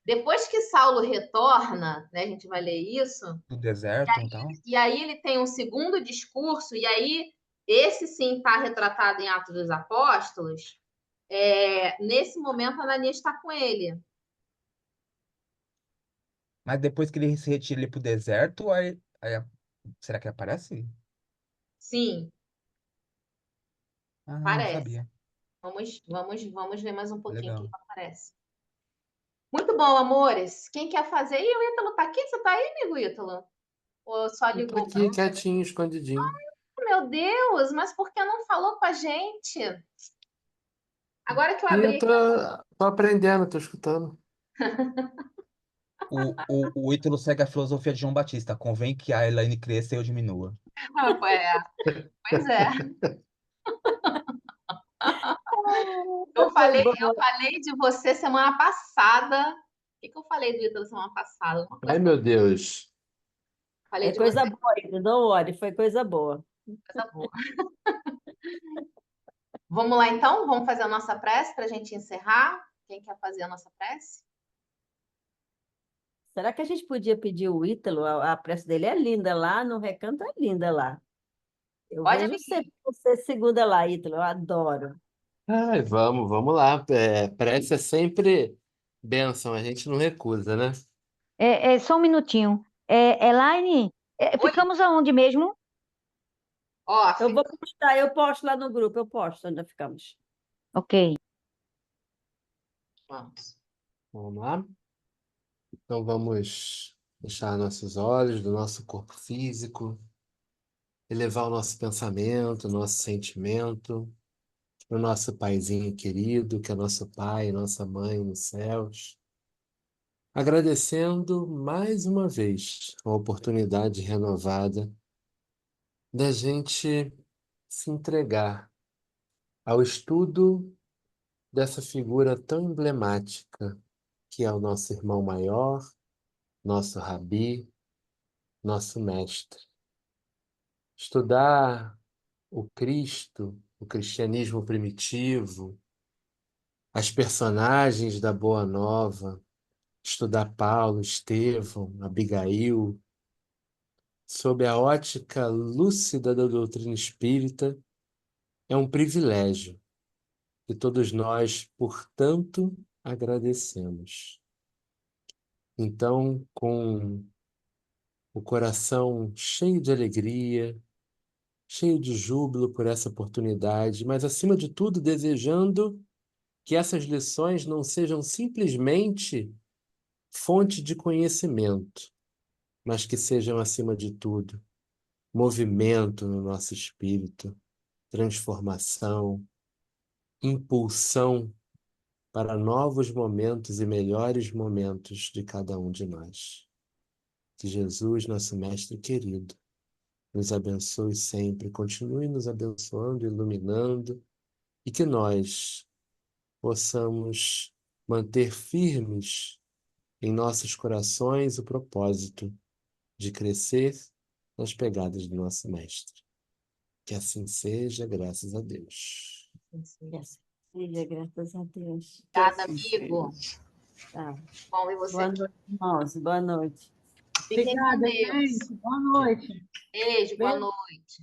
Speaker 1: depois que Saulo retorna, né, a gente vai ler isso,
Speaker 3: No deserto e tal.
Speaker 1: e aí ele tem um segundo discurso, e aí esse sim está retratado em Atos dos Apóstolos. Nesse momento, Ananias está com ele.
Speaker 3: Mas depois que ele se retira ele pro deserto, será que aparece?
Speaker 1: Sim,
Speaker 3: Ah, não
Speaker 1: parece.
Speaker 3: sabia.
Speaker 1: Vamos ver mais um pouquinho o que
Speaker 3: Legal.
Speaker 1: aparece. Muito bom, amores. Quem quer fazer? Ih, o Ítalo tá aqui? Você tá aí, amigo Ítalo? Ou só
Speaker 4: Eu tô
Speaker 1: ligou pra
Speaker 4: aqui
Speaker 1: você?
Speaker 4: quietinho, escondidinho.
Speaker 1: Meu Deus, mas por que não falou com a gente? Agora que eu
Speaker 4: E
Speaker 1: abri
Speaker 4: eu
Speaker 1: aqui.
Speaker 4: tô aprendendo, tô escutando.
Speaker 3: O Ítalo segue a filosofia de João Batista. Convém que a Elaine cresça e eu diminua.
Speaker 1: Pois é. Eu
Speaker 2: Foi
Speaker 1: falei, eu
Speaker 2: boa.
Speaker 1: falei de você semana passada. O que que eu falei do Ítalo semana passada? Uma
Speaker 4: Ai,
Speaker 1: coisa,
Speaker 4: meu Deus.
Speaker 1: falei
Speaker 2: É
Speaker 1: de você,
Speaker 2: coisa boa, Ida, não olhe, foi coisa boa.
Speaker 1: coisa boa. Vamos lá, então? Vamos fazer a nossa prece para a gente encerrar? Quem quer fazer a nossa prece?
Speaker 2: Será que a gente podia pedir o Ítalo? A prece dele é linda lá, no recanto é linda lá. Eu
Speaker 1: Pode,
Speaker 2: vejo
Speaker 1: amiguinho.
Speaker 2: sempre você segunda lá, Ítalo, eu adoro.
Speaker 4: Ai, vamos lá. Prece é sempre bênção, a gente não recusa, né?
Speaker 5: Só um minutinho. Elaine,
Speaker 1: Oi?
Speaker 5: ficamos aonde mesmo?
Speaker 1: Ó,
Speaker 2: Eu vou postar, eu posto lá no grupo, eu posto onde ficamos.
Speaker 5: Ok.
Speaker 1: vamos.
Speaker 4: Vamos lá? Então vamos fechar nossos olhos do nosso corpo físico, elevar o nosso pensamento, o nosso sentimento, para o nosso paizinho querido, que é nosso pai, nossa mãe nos céus. Agradecendo mais uma vez a oportunidade renovada da gente se entregar ao estudo dessa figura tão emblemática que é o nosso irmão maior, nosso rabi, nosso mestre. Estudar o Cristo, o cristianismo primitivo, as personagens da Boa Nova, estudar Paulo, Estevão, Abigail, sob a ótica lúcida da doutrina espírita, é um privilégio que todos nós, portanto, agradecemos. Então, com o coração cheio de alegria, cheio de júbilo por essa oportunidade, mas, acima de tudo, desejando que essas lições não sejam simplesmente fonte de conhecimento, mas que sejam, acima de tudo, movimento no nosso espírito, transformação, impulsão para novos momentos e melhores momentos de cada um de nós. Que Jesus, nosso Mestre querido, nos abençoe sempre, continue nos abençoando, iluminando, e que nós possamos manter firmes em nossos corações o propósito de crescer nas pegadas do nosso Mestre. Que assim seja, graças a Deus.
Speaker 2: Yes. Seja, graças a Deus. Que
Speaker 1: Obrigada,
Speaker 2: assim
Speaker 1: amigo.
Speaker 2: seja. Tá.
Speaker 1: Bom ver você
Speaker 2: Boa
Speaker 1: aqui.
Speaker 2: noite, irmãos. Boa noite.
Speaker 1: Fiquem com
Speaker 2: Obrigada,
Speaker 1: Deus.
Speaker 2: gente. Boa noite.
Speaker 1: Beijo, boa
Speaker 2: Beijo.
Speaker 1: noite.